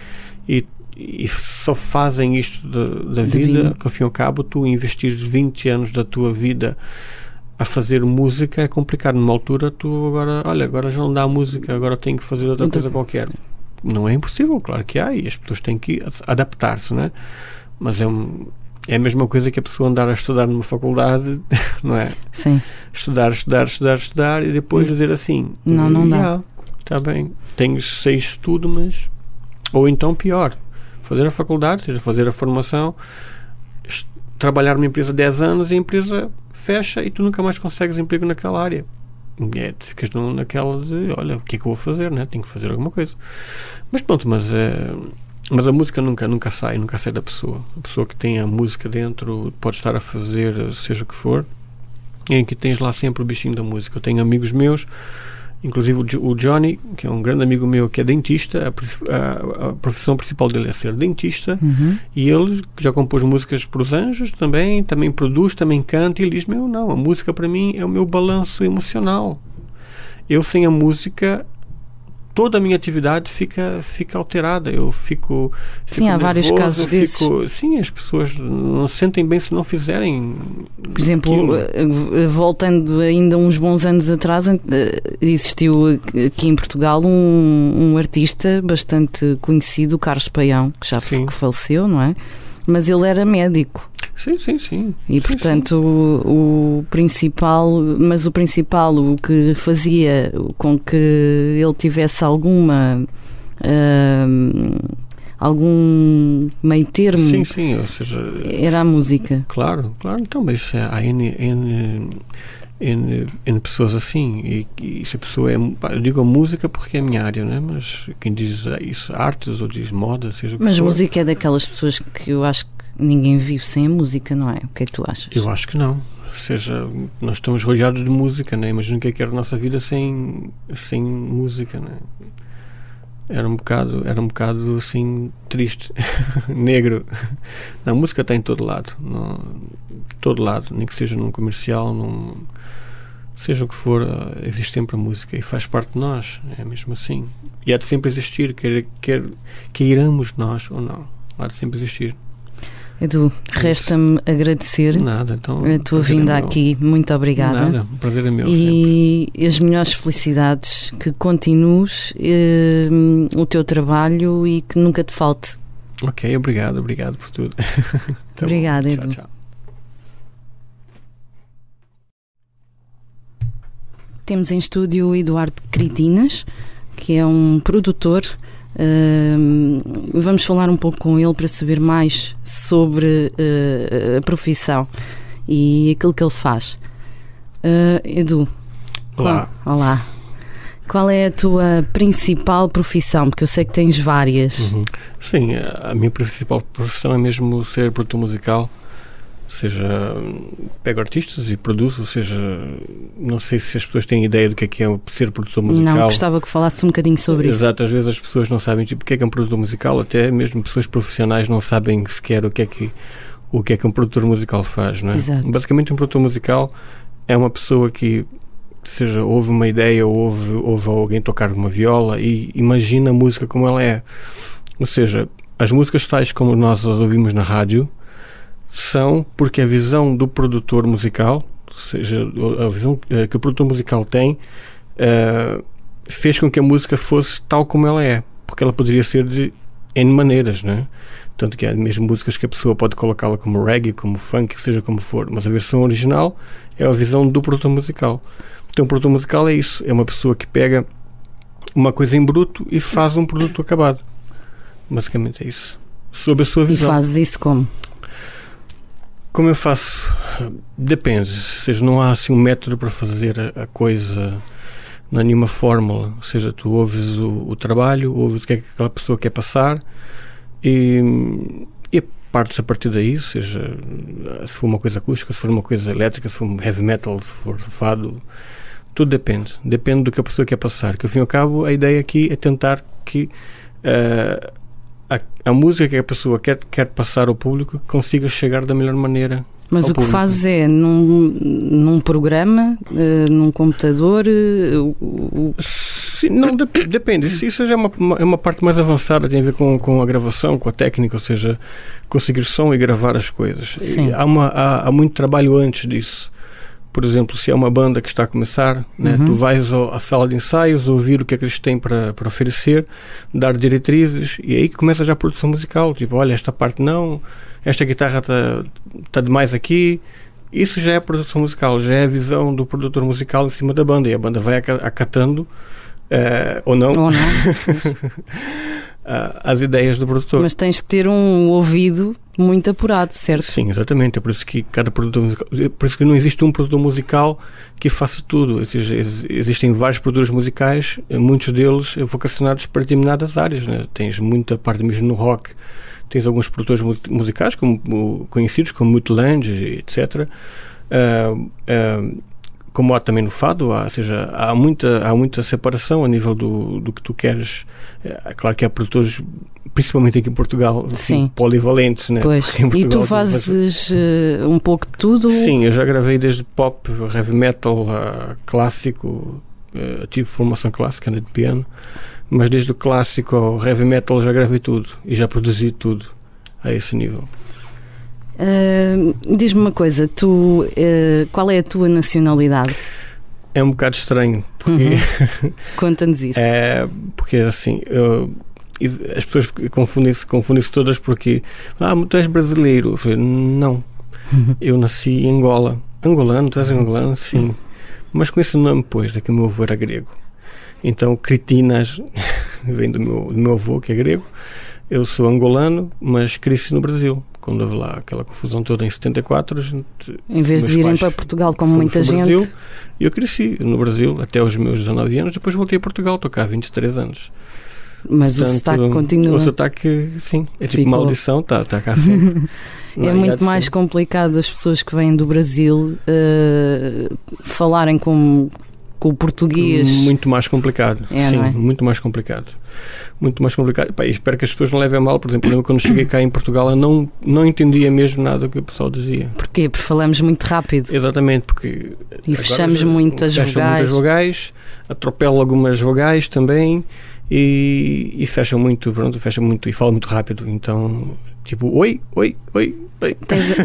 só fazem isto da vida, que ao fim e ao cabo tu investires 20 anos da tua vida a fazer música é complicado. Numa altura tu agora já não dá música, agora tenho que fazer outra coisa qualquer. Não é impossível, claro que há, e as pessoas têm que adaptar-se, não é? Mas é a mesma coisa que a pessoa andar a estudar numa faculdade, não é? Sim. Estudar e depois dizer assim, não dá. Está bem, sei isto tudo, mas... Ou então pior, fazer a faculdade, fazer a formação, trabalhar numa empresa 10 anos e a empresa fecha e tu nunca mais consegues emprego naquela área. ficas naquela de, olha, o que é que eu vou fazer, né? Tenho que fazer alguma coisa. Mas pronto, mas a música nunca sai da pessoa. A pessoa que tem a música dentro pode estar a fazer seja o que for, em que tens lá sempre o bichinho da música. Eu tenho amigos meus, inclusive o Johnny, que é um grande amigo meu, que é dentista. A profissão principal dele é ser dentista. E ele já compôs músicas para os Anjos também produz, também canta, e ele diz, não, a música para mim é o meu balanço emocional. Eu sem a música, toda a minha atividade fica alterada. Eu fico sim, há nervoso, vários casos desses. Sim, as pessoas não se sentem bem se não fizerem. Por exemplo, voltando ainda uns bons anos atrás, existiu aqui em Portugal um artista bastante conhecido, o Carlos Paião, que já faleceu, não é? Mas ele era médico. Sim. E portanto o principal, o que fazia com que ele tivesse algum meio termo, sim, ou seja, era a música. Claro, então, mas há N pessoas assim, e se a pessoa eu digo a música porque é a minha área, não é? Mas quem diz isso, artes, ou diz moda, seja o que mas for. Música é daquelas pessoas que eu acho que ninguém vive sem a música, não é? O que é que tu achas? Eu acho que não. Ou seja, nós estamos rodeados de música, né? Imagina o que era a nossa vida sem música, né? Era um bocado assim triste, negro. A música está em todo lado, nem que seja num comercial, seja o que for, existe sempre a música e faz parte de nós, é mesmo assim. E há de sempre existir, quer queiramos nós ou não, há de sempre existir. Edu, resta-me agradecer então, a tua vinda aqui. Muito obrigada. Nada, o prazer é meu. E sempre. As melhores felicidades, que continues o teu trabalho e que nunca te falte. Ok, obrigado por tudo. Tá obrigada, Edu. Tchau. Temos em estúdio o Eduardo Cretinas, que é um produtor. Vamos falar um pouco com ele para saber mais sobre a profissão e aquilo que ele faz. Edu, olá. Qual é a tua principal profissão? Porque eu sei que tens várias. Sim, a minha principal profissão é mesmo ser produtor musical. Ou seja, pego artistas e produzo, ou seja, não sei se as pessoas têm ideia do que é ser produtor musical. Não, gostava que falasse um bocadinho sobre isso. Exato, às vezes as pessoas não sabem o que é um produtor musical, até mesmo pessoas profissionais não sabem sequer o que é que um produtor musical faz, não é? Exato. Basicamente um produtor musical é uma pessoa que, seja, ouve uma ideia, ouve alguém tocar uma viola e imagina a música como ela é. Ou seja, as músicas tais como nós as ouvimos na rádio são porque a visão do produtor musical, ou seja, a visão que o produtor musical tem, fez com que a música fosse tal como ela é, porque ela poderia ser de N maneiras, não é? Tanto que há mesmo músicas que a pessoa pode colocá-la como reggae, como funk, seja como for, mas a versão original é a visão do produtor musical. Então o produtor musical é isso, é uma pessoa que pega uma coisa em bruto e faz um produto acabado. Basicamente é isso. Sob a sua visão. E fazes isso como? Como eu faço? Depende. Ou seja, não há assim um método para fazer a coisa, não há nenhuma fórmula. Ou seja, tu ouves o trabalho, ouves o que é que aquela pessoa quer passar e partes a partir daí. Ou seja, se for uma coisa acústica, se for uma coisa elétrica, se for um heavy metal, se for fado, tudo depende. Depende do que a pessoa quer passar. Que ao fim e ao cabo, a ideia aqui é tentar que a música que a pessoa quer passar ao público consiga chegar da melhor maneira. Mas o que fazes é num programa, num computador? Sim, não, depende. Isso já é uma parte mais avançada, tem a ver com a gravação, com a técnica, ou seja, conseguir som e gravar as coisas. Há muito trabalho antes disso. Por exemplo, se é uma banda que está a começar, né, tu vais à sala de ensaios ouvir o que é que eles têm para oferecer, dar diretrizes, e aí começa já a produção musical. Tipo, olha, esta parte não, esta guitarra está demais aqui. Isso já é a produção musical, já é a visão do produtor musical em cima da banda, e a banda vai acatando ou não. As ideias do produtor. Mas tens que ter um ouvido muito apurado, certo? Sim, exatamente. É por isso que cada produtor musical, por isso que não existe um produtor musical que faça tudo. Ou seja, existem vários produtores musicais, muitos deles vocacionados para determinadas áreas, né? Tens muita parte mesmo no rock, tens alguns produtores musicais conhecidos como Mutulange, etc. Como há também no fado, ou seja, há muita separação a nível do que tu queres. É claro que há produtores, principalmente aqui em Portugal, assim, polivalentes, né? Pois. E tu fazes um pouco de tudo? Sim, eu já gravei desde pop, heavy metal, clássico, tive formação clássica de piano, mas desde o clássico ao heavy metal já gravei tudo e já produzi tudo a esse nível. Diz-me uma coisa, qual é a tua nacionalidade? É um bocado estranho, porque conta-nos isso. Porque assim, as pessoas confundem-se todas porque tu és brasileiro. Eu falei, não, eu nasci em Angola. Angolano, tu és angolano? Sim, mas com esse nome, pois, é que o meu avô era grego. Então Cretinas vem do meu avô, que é grego. Eu sou angolano, mas cresci no Brasil. Quando houve lá aquela confusão toda em 74, em vez de virem para Portugal como muita gente. Brasil, eu cresci no Brasil até os meus 19 anos, depois voltei a Portugal, estou cá há 23 anos. Mas portanto, o sotaque continua. O sotaque, sim, é tipo maldição, está cá sempre. É muito mais complicado as pessoas que vêm do Brasil falarem com o português. Muito mais complicado, sim, não é? Muito mais complicado. Muito mais complicado. Pá, espero que as pessoas não levem a mal. Por exemplo, quando cheguei cá em Portugal eu não entendia mesmo nada do que o pessoal dizia. Porquê? Porque falamos muito rápido. Exatamente, porque e fechamos muito as vogais, atropelam algumas vogais também e fecham muito e falam muito rápido. Então, tipo, oi.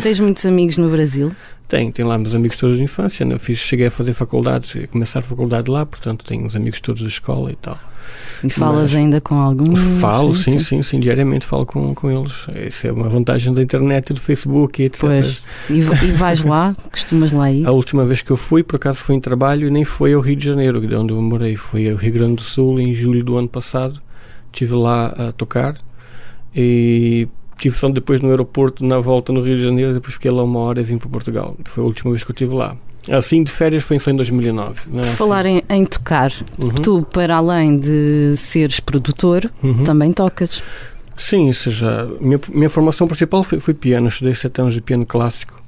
Tens muitos amigos no Brasil? Tenho lá meus amigos todos de infância, né? Cheguei a fazer faculdade, a começar a faculdade lá, portanto tenho uns amigos todos da escola e tal. E falas ainda com alguns? Falo, sim, diariamente falo com eles. Essa é uma vantagem da internet e do Facebook e etc. Pois. E vais lá? Costumas lá ir? A última vez que eu fui, por acaso foi em trabalho e nem foi ao Rio de Janeiro, de onde eu morei, foi ao Rio Grande do Sul em julho do ano passado. Estive lá a tocar e estive só depois no aeroporto, na volta no Rio de Janeiro, depois fiquei lá 1 hora e vim para Portugal. Foi a última vez que eu estive lá. Assim, de férias foi só em 2009. Não é? Por falar em tocar, tu, para além de seres produtor, também tocas. Sim, ou seja, minha formação principal foi piano. Eu estudei 7 anos de piano clássico.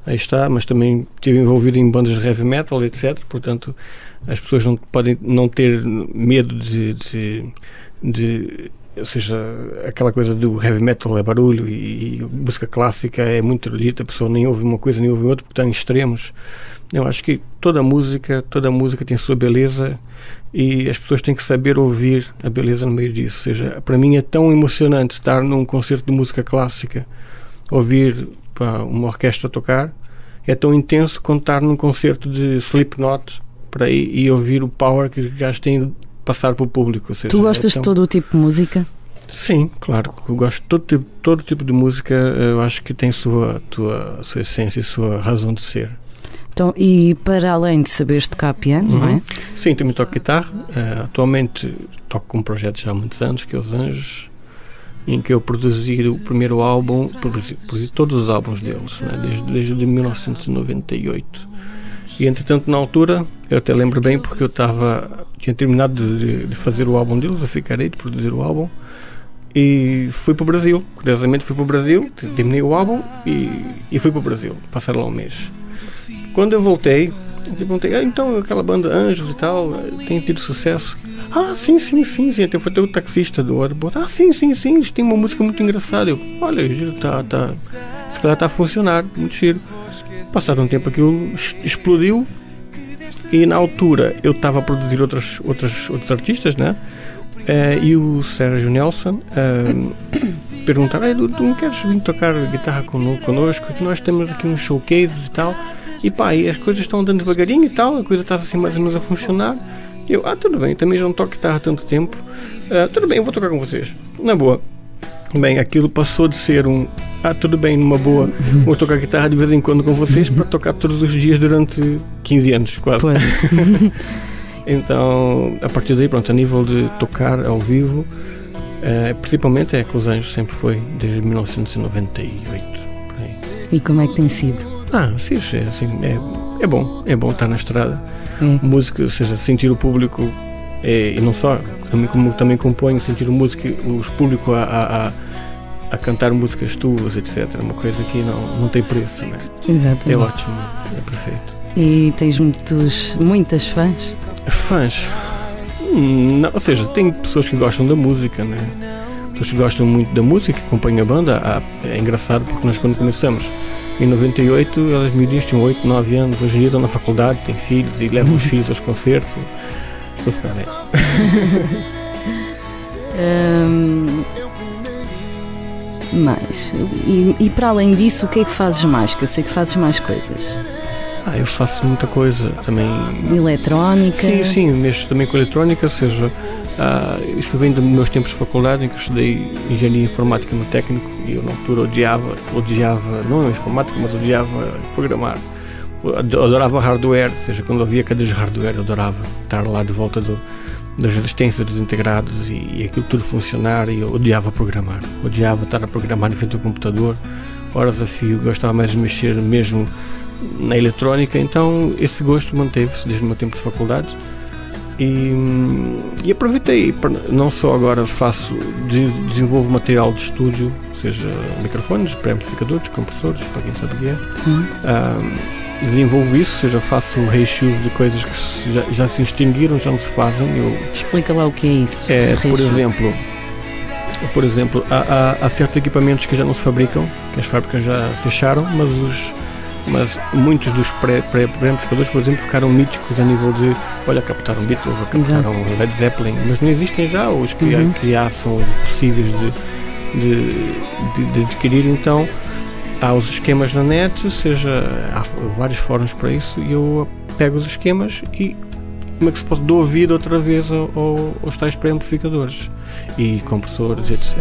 Aí está, mas também estive envolvido em bandas de heavy metal, etc. Portanto, as pessoas não podem não ter medo ou seja, aquela coisa do heavy metal é barulho e música clássica é muito erudita, a pessoa nem ouve uma coisa nem ouve outra porque está em extremos. Eu acho que toda música tem a sua beleza e as pessoas têm que saber ouvir a beleza no meio disso. Ou seja, para mim é tão emocionante estar num concerto de música clássica, ouvir uma orquestra tocar, é tão intenso quanto estar num concerto de Slipknot para ir e ouvir o power que já têm passar para o público. Ou seja, tu gostas de todo o tipo de música? Sim, claro. Eu gosto de todo tipo de música. Eu acho que tem sua essência e sua razão de ser. Então, e para além de saberes tocar piano, não é? Sim, também toco guitarra. Atualmente toco com um projeto já há muitos anos, que é Os Anjos, em que eu produzi o primeiro álbum, produzi todos os álbuns deles, né? desde 1998. E entretanto, na altura, eu até lembro bem porque eu tinha terminado de fazer o álbum deles, eu ficarei de produzir o álbum e fui para o Brasil. Curiosamente fui para o Brasil, terminei o álbum e fui para o Brasil, passar lá um mês. Quando eu voltei, eu perguntei, então aquela banda Anjos e tal, tem tido sucesso? Sim, até foi até o taxista do aeroporto. Sim, tem uma música muito engraçada. Eu, olha, giro, se calhar está a funcionar, muito giro. Passado um tempo aquilo explodiu e na altura eu estava a produzir outros artistas, né? E o Sérgio Nelson perguntaram, tu não queres vir tocar guitarra connosco? Que nós temos aqui uns showcases e tal. E as coisas estão andando devagarinho e tal, a coisa está assim mais ou menos a funcionar. E eu, tudo bem, também já não toco guitarra há tanto tempo. Tudo bem, eu vou tocar com vocês. Na boa. Bem, aquilo passou de ser tudo bem, numa boa, vou tocar guitarra de vez em quando com vocês para tocar todos os dias durante 15 anos, quase. Então, a partir daí, pronto, a nível de tocar ao vivo, Principalmente é com os Anjos, sempre foi, desde 1998. Por aí. E como é que tem sido? Fixe, assim, é bom estar na estrada. Música, ou seja, sentir o público, e não só, como também componho, sentir o músico, os públicos a cantar músicas tuas, etc. Uma coisa que não tem preço, né? Exatamente. É ótimo, é perfeito. E tens muitas fãs? Fãs? Não, ou seja, tem pessoas que gostam da música, né? Pessoas que gostam muito da música, que acompanham a banda. É engraçado porque nós, quando começamos em 98, elas miúdas tinham 8, 9 anos, hoje em dia estão na faculdade, têm filhos e levam os filhos aos concertos. Estou a ficar bem. Mas, e para além disso, o que é que fazes mais? Que eu sei que fazes mais coisas. Eu faço muita coisa também. Eletrónica? Sim, mexo também com eletrónica, ou seja, isso vem dos meus tempos de faculdade, em que eu estudei engenharia informática no técnico e eu na altura odiava, não a informática, mas odiava programar. Eu adorava hardware, ou seja, quando havia cadeias de hardware eu adorava estar lá de volta das resistências, dos integrados e aquilo tudo funcionar, e eu odiava programar, odiava estar a programar em frente ao computador, horas a fio, gostava mais de mexer mesmo na eletrónica, então esse gosto manteve-se desde o meu tempo de faculdade e aproveitei, não só agora desenvolvo material de estúdio, seja microfones, pré-amplificadores, compressores, para quem sabe o que é. Desenvolvo isso, ou seja, faço reissues de coisas que já se extinguiram, já não se fazem. Explica lá o que é isso. Por exemplo, há certos equipamentos que já não se fabricam, que as fábricas já fecharam, mas muitos dos pré-amplificadores, por exemplo, ficaram míticos a nível de, captar um Beatles, ou captar um Led Zeppelin, mas não existem já, os que já são possíveis de adquirir. Então há os esquemas na net, ou seja, há vários fóruns para isso, e eu pego os esquemas e como é que se pode dar vida outra vez aos tais pré-amplificadores e compressores, etc.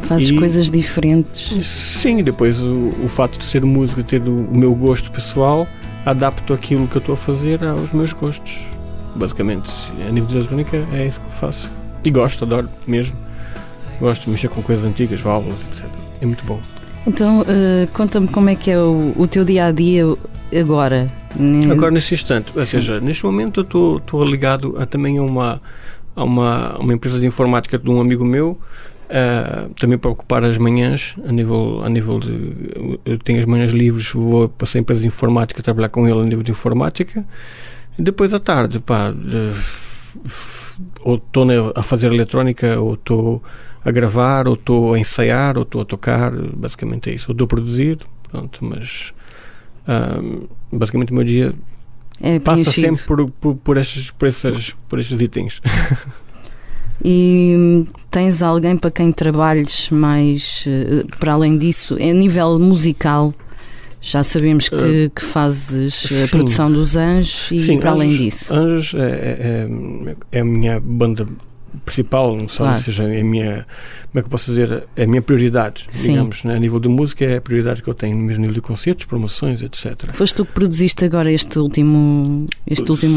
Fazes coisas diferentes. Sim, depois o facto de ser músico e ter o meu gosto pessoal, adapto aquilo que eu estou a fazer aos meus gostos. Basicamente, a nível de eletrônica é isso que eu faço. E adoro mesmo. Gosto de mexer com coisas antigas, válvulas, etc. É muito bom. Então, conta-me como é que é o teu dia-a-dia agora. Agora, nesse instante. Ou seja, neste momento eu estou ligado também a uma empresa de informática de um amigo meu, também para ocupar as manhãs, a nível de... Eu tenho as manhãs livres, vou para essa empresa de informática trabalhar com ele a nível de informática, e depois à tarde, ou estou a fazer eletrónica, ou estou a gravar, ou estou a ensaiar, ou estou a tocar, basicamente é isso, ou estou a produzir, pronto, mas basicamente o meu dia passa sempre por estes itens. E tens alguém para quem trabalhes mais, para além disso, a nível musical? Já sabemos que fazes a produção dos Anjos e sim, para além disso. Anjos é a minha banda principal, não só, claro. Ou seja, é a minha, como é que eu posso dizer, é a minha prioridade, sim. Digamos, né? A nível de música é a prioridade que eu tenho, no mesmo nível de concertos, promoções, etc. Foste tu que produziste agora este último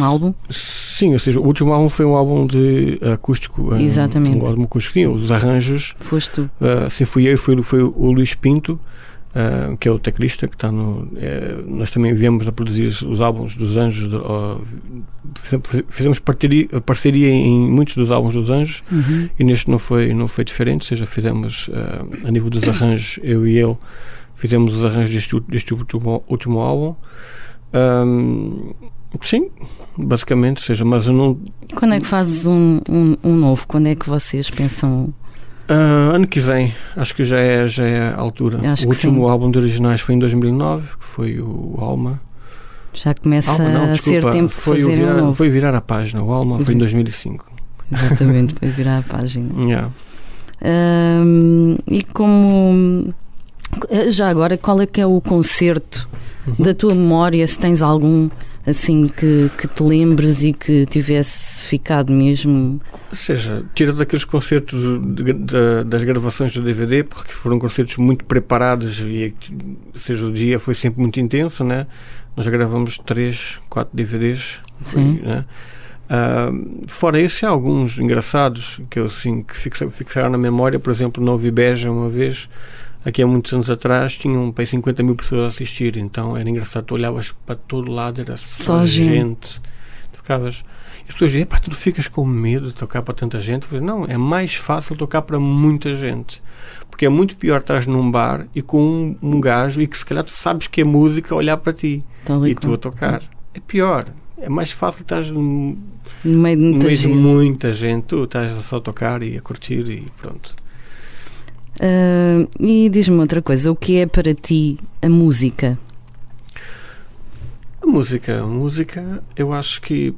álbum? Sim, ou seja, o último álbum foi um álbum de acústico. Exatamente. Um álbum acústico, sim, os arranjos. Foste tu. Sim, fui eu, foi o Luís Pinto, que é o teclista, que está no... nós também viemos a produzir os álbuns dos Anjos, fizemos parceria em muitos dos álbuns dos Anjos, e neste não foi diferente, ou seja, fizemos a nível dos arranjos, eu e ele fizemos os arranjos deste último álbum. Sim, basicamente, ou seja, mas eu não... Quando é que fazes um novo? Quando é que vocês pensam... ano que vem, acho que já é a altura. O último álbum de originais foi em 2009, que foi o Alma. Já começa a ser tempo de fazer um novo. Foi virar a página, o Alma foi em 2005. Exatamente, foi virar a página. Yeah. E como... Já agora, qual é que é o concerto da tua memória, se tens algum... assim que te lembres e que tivesse ficado mesmo... Ou seja, tira daqueles concertos das gravações do DVD, porque foram concertos muito preparados e, ou seja, o dia foi sempre muito intenso, né? Nós gravamos 3, 4 DVDs, foi, né? Fora esse, há alguns engraçados que eu assim, que fixaram na memória. Por exemplo, no Ouvi Beja, uma vez, aqui há muitos anos atrás, tinham 50 mil pessoas a assistir, então era engraçado, tu olhavas para todo lado, era só gente. Tu ficavas... As pessoas dizem, tu ficas com medo de tocar para tanta gente? Eu falei, não, é mais fácil tocar para muita gente, porque é muito pior estar num bar e com um gajo e que se calhar tu sabes que é música a olhar para ti e tu a tocar. É pior, é mais fácil estar no meio de muita gente, tu estás só a tocar e a curtir e pronto. E diz-me outra coisa, o que é para ti a música? A música, eu acho que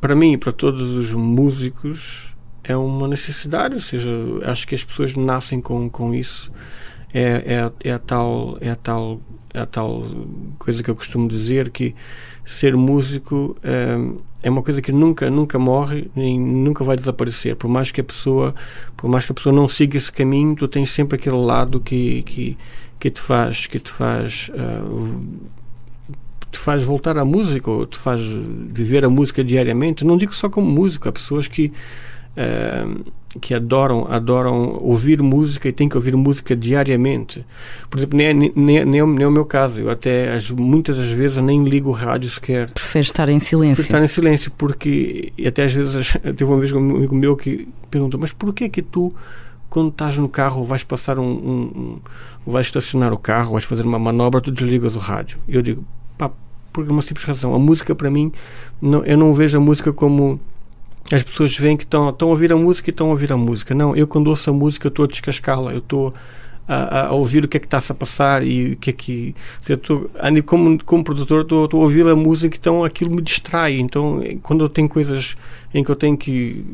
para mim e para todos os músicos é uma necessidade, ou seja, acho que as pessoas nascem com isso. É a tal coisa que eu costumo dizer, que ser músico é uma coisa que nunca morre nem nunca vai desaparecer. Por mais que a pessoa não siga esse caminho, tu tens sempre aquele lado que te faz voltar à música, ou te faz viver a música diariamente. Não digo só como músico, há pessoas que adoram ouvir música e têm que ouvir música diariamente. Por exemplo, nem é o meu caso. Eu até, muitas das vezes, eu nem ligo o rádio sequer. Prefere estar em silêncio? Porque até às vezes, teve uma vez um amigo meu que perguntou, mas porquê que tu, quando estás no carro, vais passar vais estacionar o carro, vais fazer uma manobra, tu desligas o rádio? E eu digo, por uma simples razão. A música, para mim, eu não vejo a música como as pessoas veem que estão a ouvir a música e estão a ouvir a música. Não, eu quando ouço a música, eu estou a descascá-la, eu estou a ouvir o que é que está-se a passar e o que é que... Como produtor, estou a ouvir a música, então aquilo me distrai. Então, quando eu tenho coisas em que eu tenho que,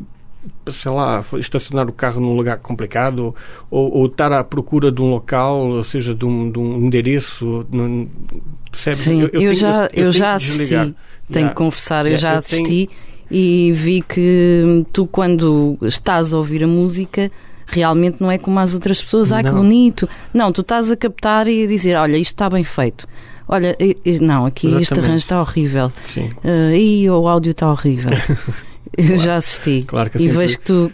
sei lá, estacionar o carro num lugar complicado, ou estar à procura de um local, ou seja, de um endereço, percebes? Sim, eu já assisti, tenho que confessar, eu já assisti e vi que tu, quando estás a ouvir a música, realmente não é como as outras pessoas, que bonito. Não, tu estás a captar e a dizer, olha, isto está bem feito. Olha, não, aqui este arranjo está horrível. Sim. E o áudio está horrível. Eu já assisti. Claro que e vejo que tu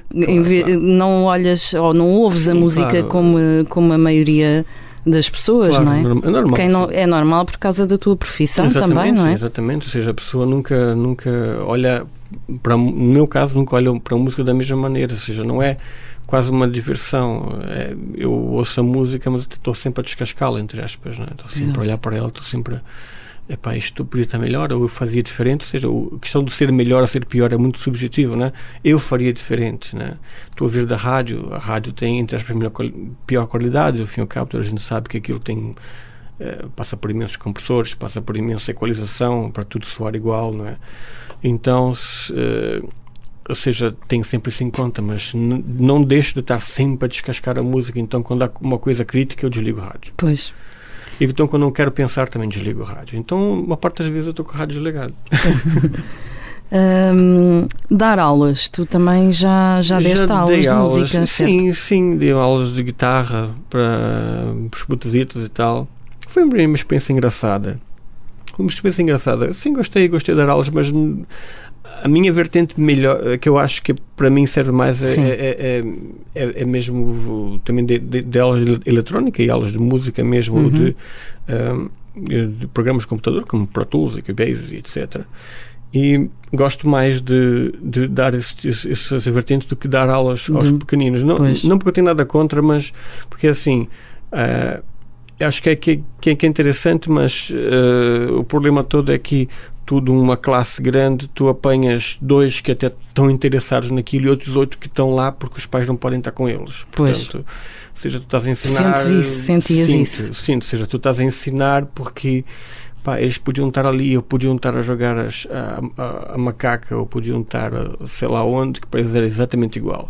não olhas ou não ouves a música como a maioria das pessoas, não é? É normal. É normal por causa da tua profissão também, não é? Exatamente, ou seja, a pessoa nunca olha, no meu caso, nunca olha para a música da mesma maneira, ou seja, não é quase uma diversão. Eu ouço a música, mas estou sempre a descascá-la, entre aspas, não é? Estou sempre a olhar para ela, estou sempre isto podia estar melhor, ou eu fazia diferente. Ou seja, a questão de ser melhor ou ser pior é muito subjetivo, né? Eu faria diferente, né? Estou a ouvir da rádio, a rádio tem, entre aspas, pior qualidade, ao fim e ao cabo, a gente sabe que aquilo tem, passa por imensos compressores, passa por imensa equalização, para tudo soar igual, não é? Então, ou seja, tenho sempre isso em conta, mas não deixo de estar sempre a descascar a música. Então, quando há uma coisa crítica, eu desligo o rádio. Pois. E então, quando não quero pensar, também desligo o rádio. Então, uma parte das vezes eu estou com o rádio desligado. Dar aulas, tu também já deste aulas de música, certo? Sim, dei aulas de guitarra para os botezitos e tal. Foi uma experiência engraçada. Sim, gostei de dar aulas, mas a minha vertente melhor, que eu acho que para mim serve mais, é mesmo também de aulas de eletrónica e aulas de música mesmo, de programas de computador como Pro Tools e Cubase, etc. E gosto mais de dar essas vertentes do que dar aulas aos pequeninos. Não porque eu tenho nada contra, mas porque assim, acho que é interessante, mas o problema todo é que tu, de uma classe grande, tu apanhas 2 que até estão interessados naquilo e outros 8 que estão lá porque os pais não podem estar com eles. Portanto, ou seja, tu estás a ensinar... Sentias isso? Sinto, ou seja, tu estás a ensinar porque eles podiam estar ali, ou podiam estar a jogar a macaca, ou podiam estar sei lá onde, que para eles era exatamente igual.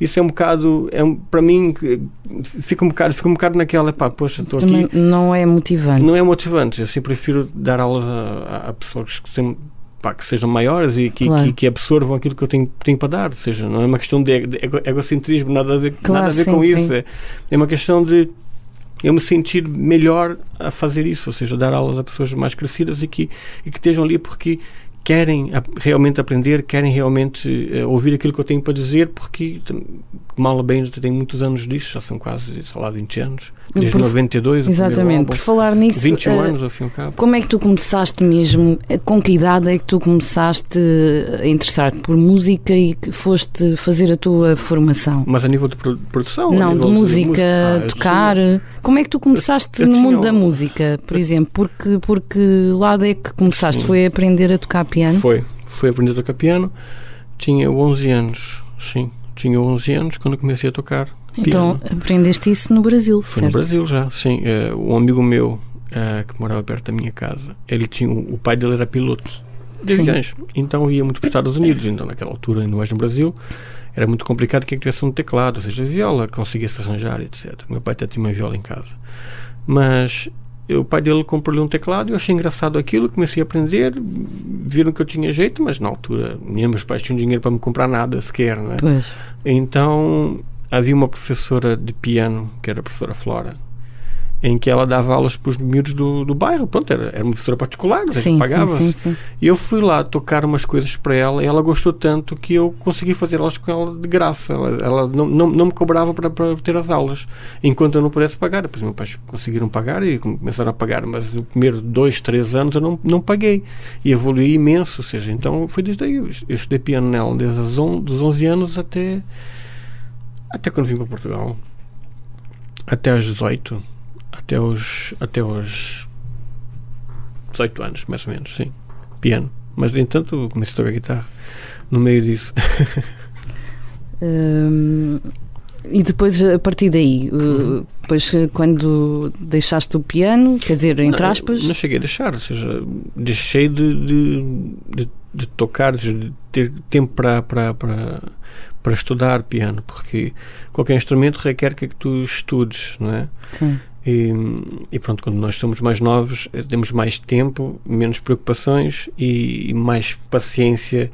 Isso é um bocado, para mim, fica um bocado naquela, poxa, estou aqui. Não é motivante. Não é motivante. Eu sempre prefiro dar aulas a pessoas que sejam maiores e que absorvam aquilo que eu tenho para dar. Ou seja, não é uma questão de egocentrismo, nada a ver com isso. É uma questão de eu me sentir melhor a fazer isso, ou seja, dar aulas a pessoas mais crescidas e que estejam ali porque querem realmente aprender, querem realmente ouvir aquilo que eu tenho para dizer, porque mal ou bem já tenho muitos anos disso, já são quase, sei lá, 20 anos, desde 92, exatamente, álbum, por falar nisso, 21 anos ao fim e ao cabo. Como é que tu começaste mesmo, com que idade é que tu começaste a interessar-te por música e que foste fazer a tua formação? Mas a nível de produção? Não, de música, tocar, como é que tu começaste no mundo da música, por exemplo, porque lado é que começaste? Sim. Foi aprender a tocar piano? Foi aprender a tocar piano, tinha 11 anos, sim. Tinha 11 anos quando comecei a tocar piano. Então, aprendeste isso no Brasil, Foi certo? no Brasil já, sim. Um amigo meu que morava perto da minha casa, ele tinha, o pai dele era piloto de aviões, então ia muito para os Estados Unidos. Então, naquela altura, ainda mais no Brasil, era muito complicado que a criação de teclado, ou seja, a viola, conseguia-se arranjar, etc. Meu pai até tinha uma viola em casa. Mas o pai dele comprou-lhe um teclado e eu achei engraçado aquilo, comecei a aprender, viram que eu tinha jeito, mas na altura nem meus pais tinham dinheiro para me comprar nada sequer, não é? Pois. Então havia uma professora de piano, que era a professora Flora, em que ela dava aulas para os miúdos do bairro. Pronto, era uma professora particular, pagava-se. Sim. E eu fui lá tocar umas coisas para ela e ela gostou tanto que eu consegui fazer aulas com ela de graça. Ela não me cobrava para ter as aulas, enquanto eu não pudesse pagar. Depois meus pais conseguiram pagar e começaram a pagar, mas no primeiro 2, 3 anos eu não paguei. E evolui imenso, ou seja, então foi desde aí. Eu estudei piano nela, desde os 11 anos até quando vim para Portugal. Até aos 18. Até aos 18 anos, mais ou menos, sim. Piano. Mas, no entanto, comecei a tocar guitarra no meio disso. E depois, a partir daí, depois quando deixaste o piano, quer dizer, entre aspas... Não cheguei a deixar, ou seja, deixei de tocar, de ter tempo para estudar piano, porque qualquer instrumento requer que tu estudes, não é? Sim. E pronto, quando nós somos mais novos temos mais tempo, menos preocupações e mais paciência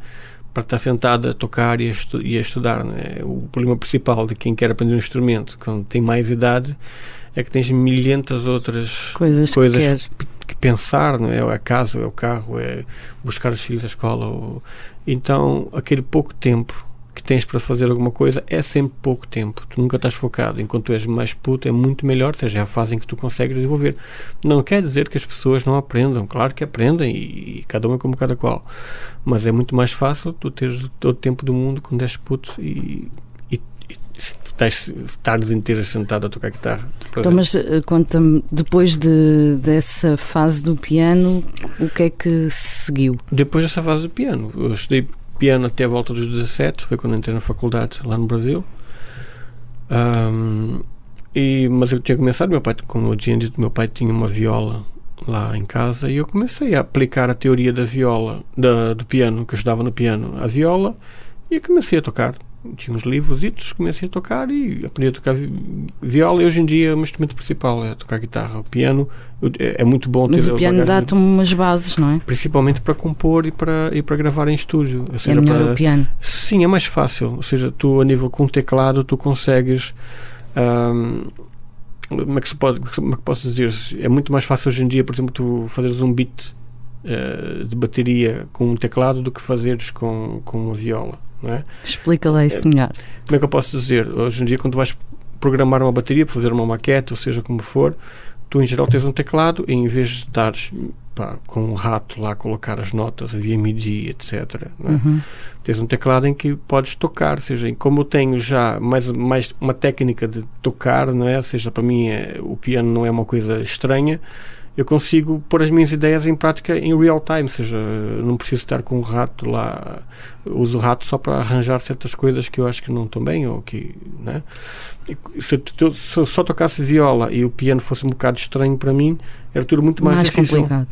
para estar sentado a tocar e a estudar, não é? O problema principal de quem quer aprender um instrumento quando tem mais idade é que tens milhentas outras coisas que pensar, não é? É a casa, é o carro, é buscar os filhos à escola, então aquele pouco tempo que tens para fazer alguma coisa é sempre pouco tempo, tu nunca estás focado. Enquanto tu és mais puto é muito melhor, ou seja, é a fase em que tu consegues desenvolver. Não quer dizer que as pessoas não aprendam, claro que aprendem e cada um é como cada qual, mas é muito mais fácil tu teres todo o tempo do mundo quando és puto e estares inteiras sentado a tocar guitarra. Então, mas conta-me, depois dessa fase do piano, o que é que seguiu? Depois dessa fase do piano, eu estudei piano até a volta dos 17, foi quando entrei na faculdade lá no Brasil. Mas eu tinha começado, meu pai, como eu tinha dito, meu pai tinha uma viola lá em casa e eu comecei a aplicar a teoria da viola, do piano, que eu estudava no piano, a viola, e comecei a tocar. Tinha uns livros, comecei a tocar e aprendi a tocar viola, e hoje em dia o meu instrumento principal é tocar guitarra. O piano é muito bom. Mas o piano dá-te umas bases, não é? Principalmente para compor e para gravar em estúdio. Ou seja, é melhor o piano? Sim, é mais fácil. Ou seja, tu a nível com teclado tu consegues... como é que posso dizer? É muito mais fácil hoje em dia, por exemplo, tu fazeres um beat de bateria com um teclado do que fazeres com uma viola, não é? Explica lá isso melhor. Como é que eu posso dizer? Hoje em dia, quando tu vais programar uma bateria, fazer uma maquete, ou seja, como for, tu em geral tens um teclado e em vez de estares com um rato lá a colocar as notas via MIDI, etc., não é? Tens um teclado em que podes tocar, ou seja, como eu tenho já mais uma técnica de tocar, não é? Ou seja, para mim o piano não é uma coisa estranha, eu consigo pôr as minhas ideias em prática em real time, ou seja, não preciso estar com um rato lá, uso o rato só para arranjar certas coisas que eu acho que não estão bem, ou que, né? Se eu só tocasse viola e o piano fosse um bocado estranho para mim, era tudo muito mais difícil. Complicado.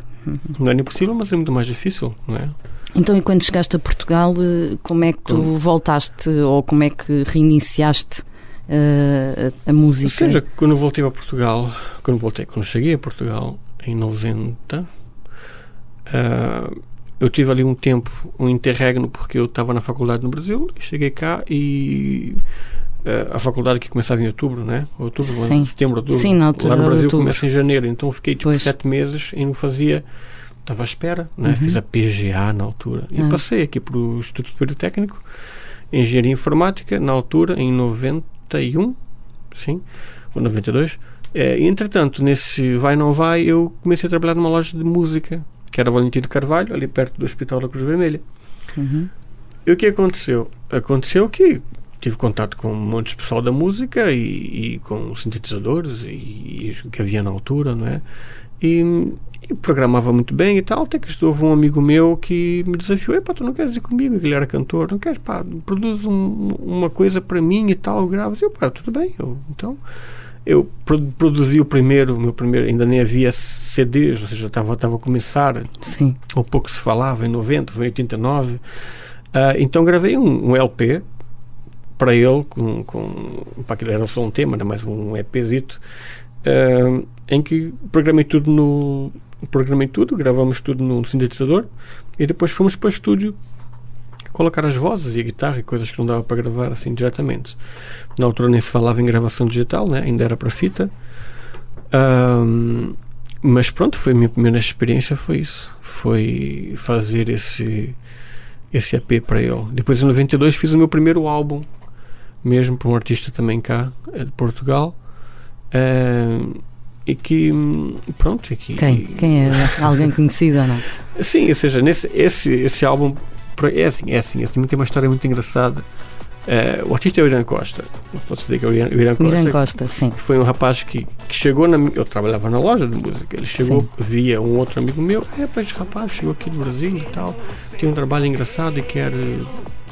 Não é impossível, mas é muito mais difícil, não é? Então, e quando chegaste a Portugal, como é que tu voltaste, ou como é que reiniciaste a música? Ou seja, quando eu voltei a Portugal, quando cheguei a Portugal em 90, eu tive ali um tempo, um interregno, porque eu estava na faculdade no Brasil, cheguei cá e a faculdade que começava em outubro, né? Sim. Setembro, outubro. Sim, na altura, lá no Brasil outubro. Começa em janeiro, então fiquei 7 meses e não fazia estava à espera, né? Fiz a PGA na altura e passei aqui para o Instituto Politécnico, Engenharia Informática, na altura, em 91, sim, ou 92. Entretanto, nesse vai não vai, eu comecei a trabalhar numa loja de música, que era Valentim de Carvalho, ali perto do Hospital da Cruz Vermelha. E o que aconteceu? Aconteceu que tive contato com um monte de pessoal da música e com sintetizadores e o que havia na altura, não é? E programava muito bem e tal, até que houve um amigo meu que me desafiou: "Epá, tu não queres ir comigo?" Ele era cantor. "Não queres? Pá, produz uma coisa para mim e tal, eu gravo." Eu, pá, tudo bem. Então eu produzi o meu primeiro, ainda nem havia CDs, ou seja, estava a começar. Sim. Ou pouco se falava, em 90, foi em 89. Então gravei um LP para ele, para aquilo era só um tema, era mais um EPzito, em que programei tudo, gravamos tudo no sintetizador e depois fomos para o estúdio colocar as vozes e a guitarra e coisas que não dava para gravar assim diretamente. Na altura nem se falava em gravação digital, né? Ainda era para fita. Mas pronto, foi a minha primeira experiência, foi isso. Foi fazer esse EP para ele. Depois em 92 fiz o meu primeiro álbum, mesmo para um artista também cá, de Portugal. E que pronto, quem é? Alguém conhecido ou não? Sim, ou seja, esse álbum é assim, esse também tem uma história muito engraçada. O artista é o Irã Costa. Posso dizer que é o Irã Costa. Irã Costa, sim. Foi um rapaz que chegou eu trabalhava na loja de música. Ele chegou via um outro amigo meu. Este rapaz chegou aqui do Brasil e tal, tem um trabalho engraçado e quer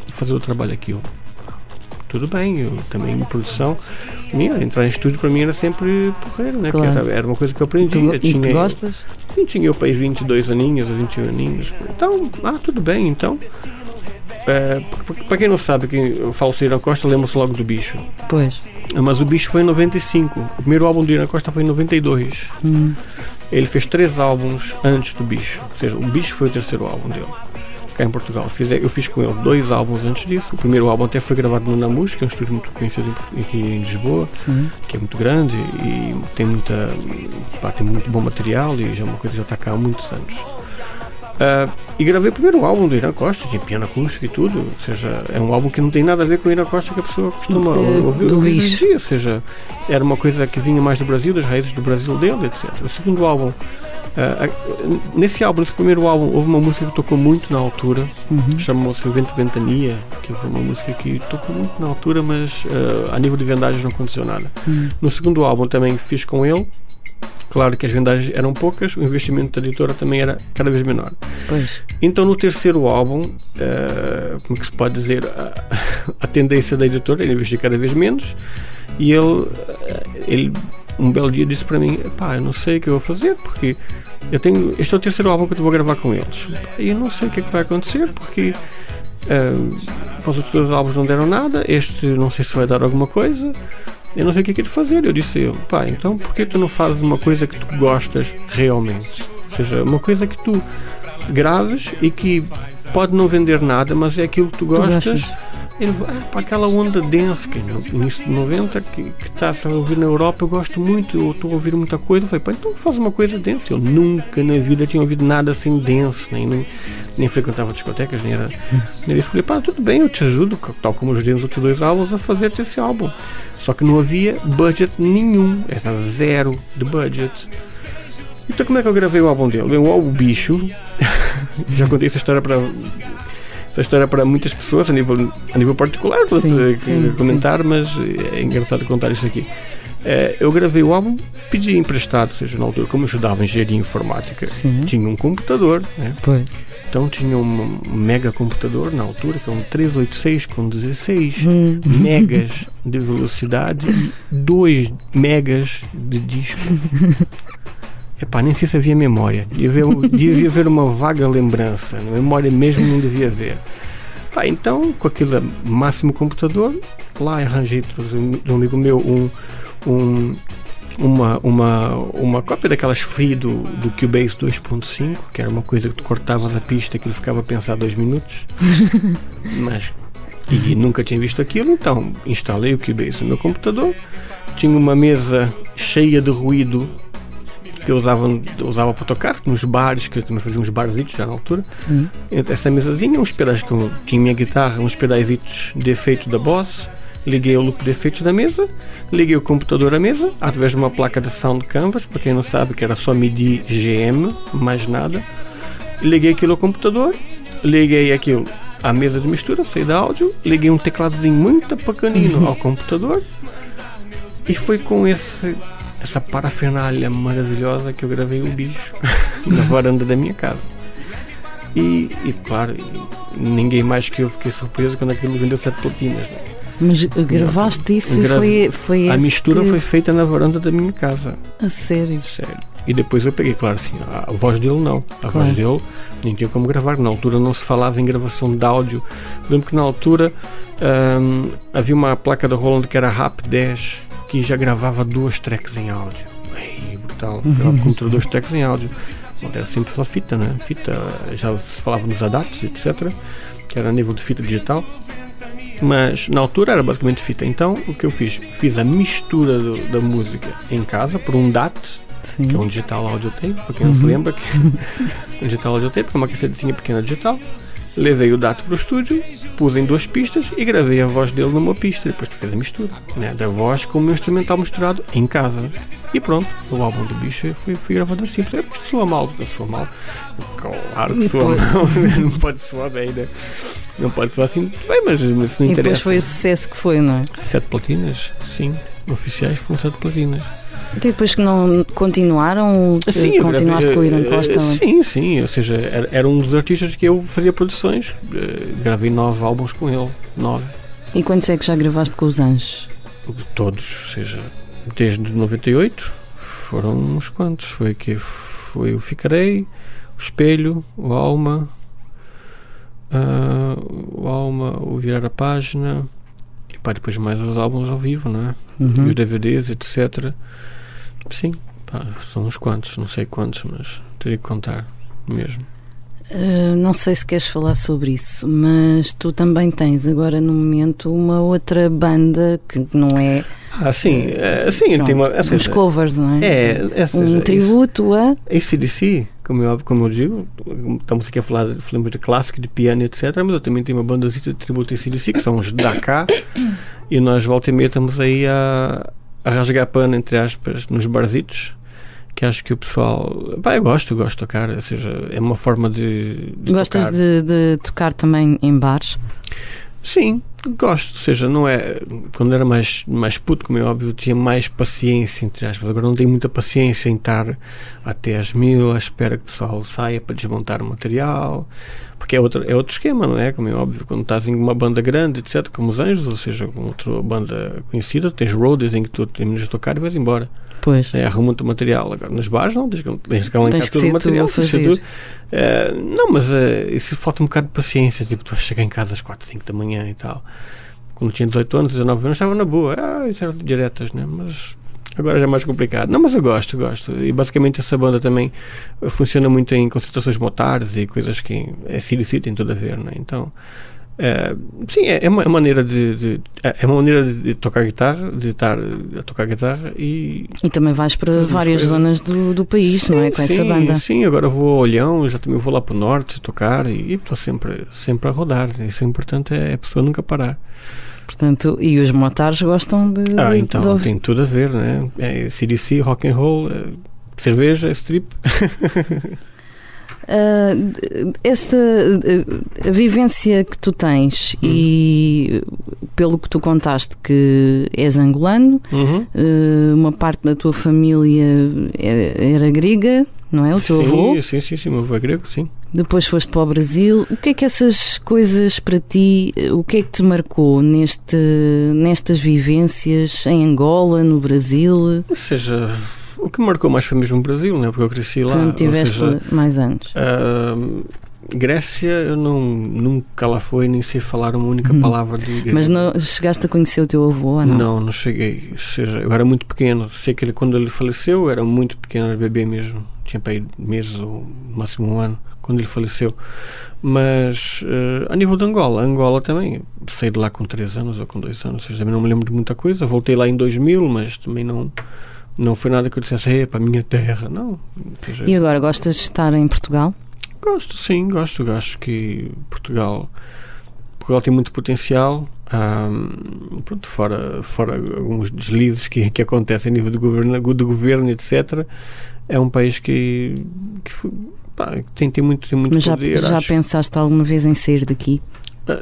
fazer o trabalho aqui. Tudo bem, eu também em produção. Entrar em estúdio para mim era sempre porreiro, né? Claro. Porque era uma coisa que eu aprendi. Tu gostas? Sim, tinha eu para aí 22 aninhos ou 21 aninhos. Então, tudo bem, então. Para quem não sabe, eu falo de Irã Costa, lembra-se logo do Bicho. Pois. Mas o Bicho foi em 95. O primeiro álbum do Irã Costa foi em 92. Ele fez 3 álbuns antes do Bicho. Ou seja, o Bicho foi o terceiro álbum dele, cá em Portugal. Eu fiz com ele 2 álbuns antes disso. O primeiro álbum até foi gravado no Namus, que é um estúdio muito conhecido aqui em Lisboa. Sim. Que é muito grande e tem muito bom material e já é uma coisa que já está cá há muitos anos. E gravei o primeiro álbum do Irã Costa, tinha piano acústico e tudo, ou seja, é um álbum que não tem nada a ver com o Irã Costa que a pessoa costuma ouvir hoje em dia, ou seja, era uma coisa que vinha mais do Brasil, das raízes do Brasil dele, etc. O segundo álbum, nesse primeiro álbum, houve uma música que tocou muito na altura, chamou-se Vento Ventania, que foi uma música que tocou muito na altura, mas a nível de vendagens não aconteceu nada. No segundo álbum também fiz com ele. Claro que as vendagens eram poucas, o investimento da editora também era cada vez menor. Pois. Então no terceiro álbum, como que se pode dizer, a tendência da editora era investir cada vez menos, e ele um belo dia disse para mim: "Pá, eu não sei o que eu vou fazer, porque este é o terceiro álbum que eu vou gravar com eles, e eu não sei o que é que vai acontecer, porque os outros 2 álbuns não deram nada, este não sei se vai dar alguma coisa, eu não sei o que é de fazer." Eu disse a ele: "Pá, então por que tu não fazes uma coisa que tu gostas realmente? Ou seja, uma coisa que tu graves e que pode não vender nada, mas é aquilo que tu gostas." Ele falou: "Para aquela onda dance que no início de 90 que está-se a ouvir na Europa, eu gosto muito, eu estou a ouvir muita coisa." Eu falei: "Pá, então faz uma coisa dance." Eu nunca na vida tinha ouvido nada assim dance, nem frequentava discotecas, nem era. Eu falei: "Pá, tudo bem, eu te ajudo, tal como eu ajudei nos outros 2 álbuns, a fazer-te esse álbum." Só que não havia budget nenhum, era 0 de budget. Então como é que eu gravei o álbum dele? O Bicho, já contei essa história para muitas pessoas a nível particular, comentar, mas é engraçado contar isso aqui. Eu gravei o álbum, pedi emprestado, ou seja, na altura, como eu estudava em engenharia informática, tinha um computador, né? Então tinha um mega computador na altura, que é um 386 com 16 megas de velocidade e 2 megas de disco. Nem sei se havia memória. Devia haver uma vaga lembrança. Na memória mesmo não devia haver. Então, com aquele máximo computador, lá arranjei de um amigo meu uma cópia daquelas free do Cubase 2.5, que era uma coisa que tu cortavas a pista que ele ficava a pensar 2 minutos. E nunca tinha visto aquilo, então instalei o Cubase no meu computador. Tinha uma mesa cheia de ruído que eu usava para tocar nos bares, que eu também fazia uns barzitos já na altura. Sim. Essa mesazinha, uns pedais que eu tinha minha guitarra, uns pedaizitos de efeito da Boss, liguei o loop de efeitos da mesa, liguei o computador à mesa, através de uma placa de Sound Canvas, para quem não sabe, que era só MIDI GM, mais nada. Liguei aquilo ao computador, liguei aquilo à mesa de mistura, saída de áudio, liguei um tecladozinho muito pequenino ao computador, e foi com essa parafernália maravilhosa que eu gravei o bicho na varanda da minha casa. E claro, ninguém mais que eu fiquei surpreso quando aquilo vendeu 7 platinas. Mas gravaste isso e foi a mistura foi feita na varanda da minha casa. A sério? Sério. E depois eu peguei, claro, assim, a voz dele não. A voz dele nem tinha como gravar. Na altura não se falava em gravação de áudio. Lembro que na altura havia uma placa da Roland que era RAP 10, que já gravava 2 tracks em áudio. Brutal. Gravava com 2 tracks em áudio. Era sempre só fita, né? Fita, já se falava nos ADATs, etc. Que era a nível de fita digital. Mas na altura era basicamente fita. Então o que eu fiz? Fiz a mistura da música em casa por um DAT. Sim. Que é um digital audio tape, para quem não se lembra, que um digital audio tape, que é uma cassetezinha pequena digital. Levei o DAT para o estúdio, pus em 2 pistas e gravei a voz dele numa pista. Depois fiz a mistura, né, da voz com o meu instrumental misturado em casa. E pronto, o álbum do bicho foi gravado assim. Soa mal. Claro que soa mal, não pode soar bem, né? Não pode soar assim bem, mas isso não interessa. E depois foi o sucesso que foi, não é? 7 platinas, sim, oficiais foram 7 platinas. E depois que não continuaram, sim, continuaste com o Irã Costa? Sim, ou seja, era um dos artistas que eu fazia produções. Gravei 9 álbuns com ele, 9. E quantos é que já gravaste com os Anjos? Todos, ou seja, desde 98 foram uns quantos. Foi o Ficarei, o Espelho, o Alma, o Virar a Página, e pá, depois mais os álbuns ao vivo, não é? Os DVDs, etc. Sim, pá, são uns quantos, não sei quantos, mas teria que contar mesmo. Não sei se queres falar sobre isso, mas tu também tens agora no momento uma outra banda que não é... sim, tem uma... Os covers, não é? Um tributo a... AC/DC, como eu digo, estamos aqui a falar de clássico, de piano, etc, mas eu também tenho uma bandazita de tributo a AC/DC, que são os da cá, e nós volta e meia estamos aí a rasgar pano, entre aspas, nos barzitos, que acho que o pessoal... eu gosto de tocar, ou seja, é uma forma de Gostas tocar. De tocar também em bares? Sim, gosto, ou seja, não é... Quando era mais puto, como é óbvio, tinha mais paciência, entre aspas. Agora não tenho muita paciência em estar até às 1000 à espera que o pessoal saia para desmontar o material, porque é outro esquema, não é? Como é óbvio, quando estás em uma banda grande, etc, como os Anjos, ou seja, com outra banda conhecida, tens roadies em que tu terminas de tocar e vais embora. Pois. Arruma-te o material. Agora nos bares não, tens que alencar todo o material. Não, mas isso falta um bocado de paciência, tipo, tu vais chegar em casa às 4, 5 da manhã e tal. Quando tinha 18 anos, 19 anos, estava na boa. Isso era diretas, né? Mas agora já é mais complicado. Não, mas eu gosto. E basicamente essa banda também funciona muito em concentrações motares e coisas que é AC/DC, tem tudo a ver, né? Então, sim, é uma maneira de tocar guitarra, de estar a tocar guitarra e também vais para várias zonas do país, sim, não é? Com essa banda. Sim, agora vou a Olhão, já também vou lá para o norte tocar e estou sempre a rodar. Isso é importante, é a pessoa nunca parar. Portanto, e os motares gostam de então tem tudo a ver, né? É AC/DC, rock and roll, cerveja, strip. A vivência que tu tens e pelo que tu contaste que és angolano, uma parte da tua família era grega, não é? O teu avô? Sim, meu avô é grego, sim. Depois foste para o Brasil. O que é que essas coisas para ti, o que é que te marcou nestas vivências em Angola, no Brasil? Ou seja, o que me marcou mais foi mesmo o Brasil, né? Porque eu cresci lá. Quando tiveste mais anos. Grécia, eu nunca lá fui, nem sei falar uma única palavra de grego. Mas não chegaste a conhecer o teu avô, ou não? Não cheguei. Ou seja, eu era muito pequeno. Sei que quando ele faleceu, eu era muito pequeno, era bebê mesmo. Tinha para aí meses ou máximo um ano quando ele faleceu. Mas a nível de Angola também, saí de lá com 3 anos ou com 2 anos, ou seja, também não me lembro de muita coisa. Voltei lá em 2000, mas também não Não foi nada que eu dissesse, para a minha terra, não. E agora, gostas de estar em Portugal? Gosto, sim, gosto. Acho que Portugal tem muito potencial. Pronto, fora alguns deslizes que acontecem a nível do governo, etc. É um país que tem muito Mas poder. Já pensaste alguma vez em sair daqui?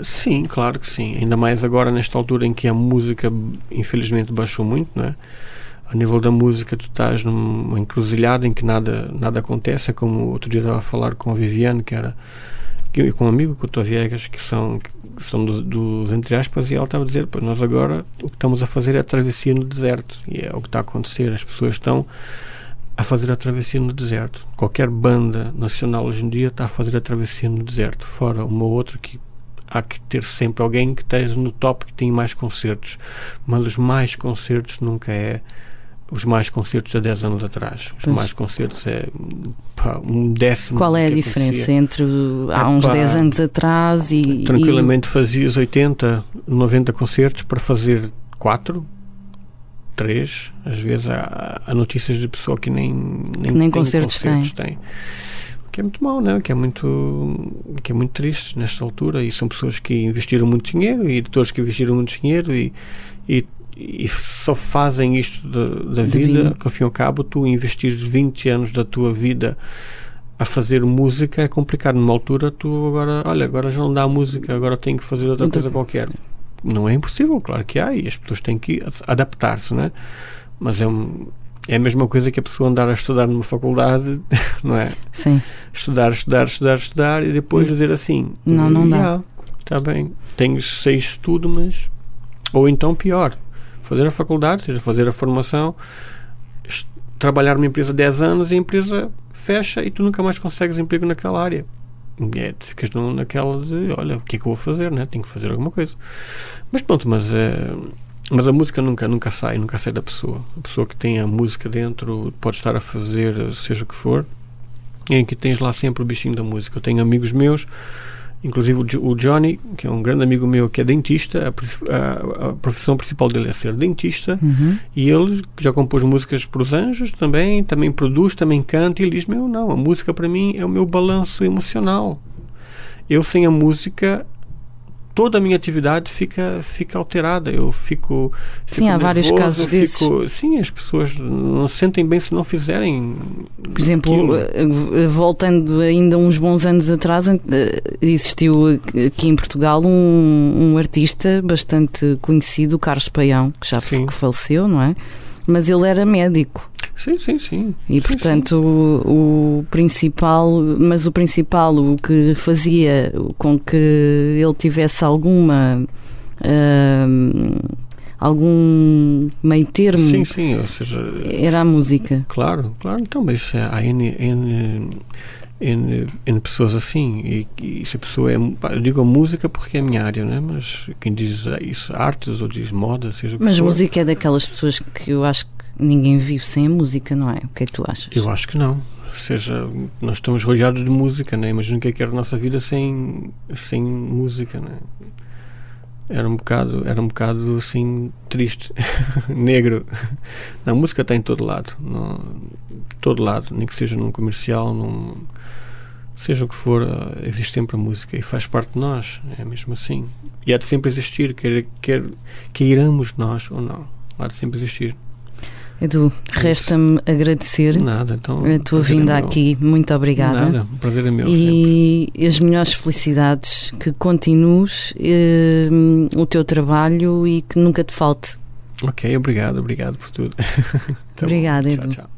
Sim, claro que sim. Ainda mais agora, nesta altura em que a música, infelizmente, baixou muito, não é? A nível da música, tu estás numa encruzilhada em que nada acontece. É como outro dia estava a falar com a Viviane, com um amigo, com o Tô Viegas, que são dos entre aspas, e ela estava a dizer, nós agora o que estamos a fazer é a travessia no deserto, e é o que está a acontecer. As pessoas estão a fazer a travessia no deserto. Qualquer banda nacional hoje em dia está a fazer a travessia no deserto, fora uma ou outra que há que ter sempre alguém que esteja no top, que tem mais concertos, mas os mais concertos nunca é os mais concertos há 10 anos atrás. Os mais concertos é um décimo. Qual é a diferença entre há uns 10 anos atrás e... Tranquilamente fazias 80, 90 concertos para fazer 4, 3. Às vezes há notícias de pessoa que nem concertos tem. Que é muito mau, não é? Que é muito triste nesta altura, e são pessoas que investiram muito dinheiro, e editores que investiram muito dinheiro e só fazem isto da vida, que ao fim e ao cabo tu investires 20 anos da tua vida a fazer música é complicado. Numa altura tu agora já não dá música, agora tenho que fazer outra coisa qualquer. Não é impossível, claro que há, e as pessoas têm que adaptar-se, não é? Mas é a mesma coisa que a pessoa andar a estudar numa faculdade, não é? Sim. Estudar e depois dizer assim, não dá. Está bem, sei tudo, mas... Ou então pior, fazer a faculdade, seja, fazer a formação, trabalhar numa empresa 10 anos e a empresa fecha e tu nunca mais consegues emprego naquela área. E tu ficas naquela de, olha, o que é que eu vou fazer, né? Tenho que fazer alguma coisa. Mas pronto, mas a música nunca sai da pessoa. A pessoa que tem a música dentro pode estar a fazer seja o que for, e em que tens lá sempre o bichinho da música. Eu tenho amigos meus, inclusive o Johnny, que é um grande amigo meu, que é dentista. A profissão principal dele é ser dentista. E ele já compôs músicas para os Anjos também produz, também canta, e ele diz, não, a música para mim é o meu balanço emocional. Eu sem a música, toda a minha atividade fica alterada. Eu fico sim, há vários casos desses. Sim, as pessoas não se sentem bem se não fizerem. Por exemplo, voltando ainda uns bons anos atrás, existiu aqui em Portugal um artista bastante conhecido, o Carlos Paião, que já faleceu, não é? Mas ele era médico. Sim. E portanto o principal, o que fazia com que ele tivesse algum meio termo, sim, ou seja, era a música. Claro, então, mas há N pessoas assim, e se a pessoa eu digo a música porque é a minha área, não é? Mas quem diz isso, artes, ou diz moda, seja o que mas for. Música é daquelas pessoas que eu acho que ninguém vive sem a música, não é? O que é que tu achas? Eu acho que não. Ou seja, nós estamos rodeados de música, né? Imagina o que era a nossa vida sem música, né? Era um bocado assim triste, negro. A música está em todo lado, nem que seja num comercial, seja o que for, existe sempre a música e faz parte de nós, é mesmo assim. E há de sempre existir, quer queiramos nós ou não, há de sempre existir. Edu, resta-me agradecer a tua vinda aqui. Muito obrigada. Nada, o prazer é meu. E sempre. As melhores felicidades, que continues o teu trabalho e que nunca te falte. Ok, obrigado por tudo. Obrigada, Edu. Tchau.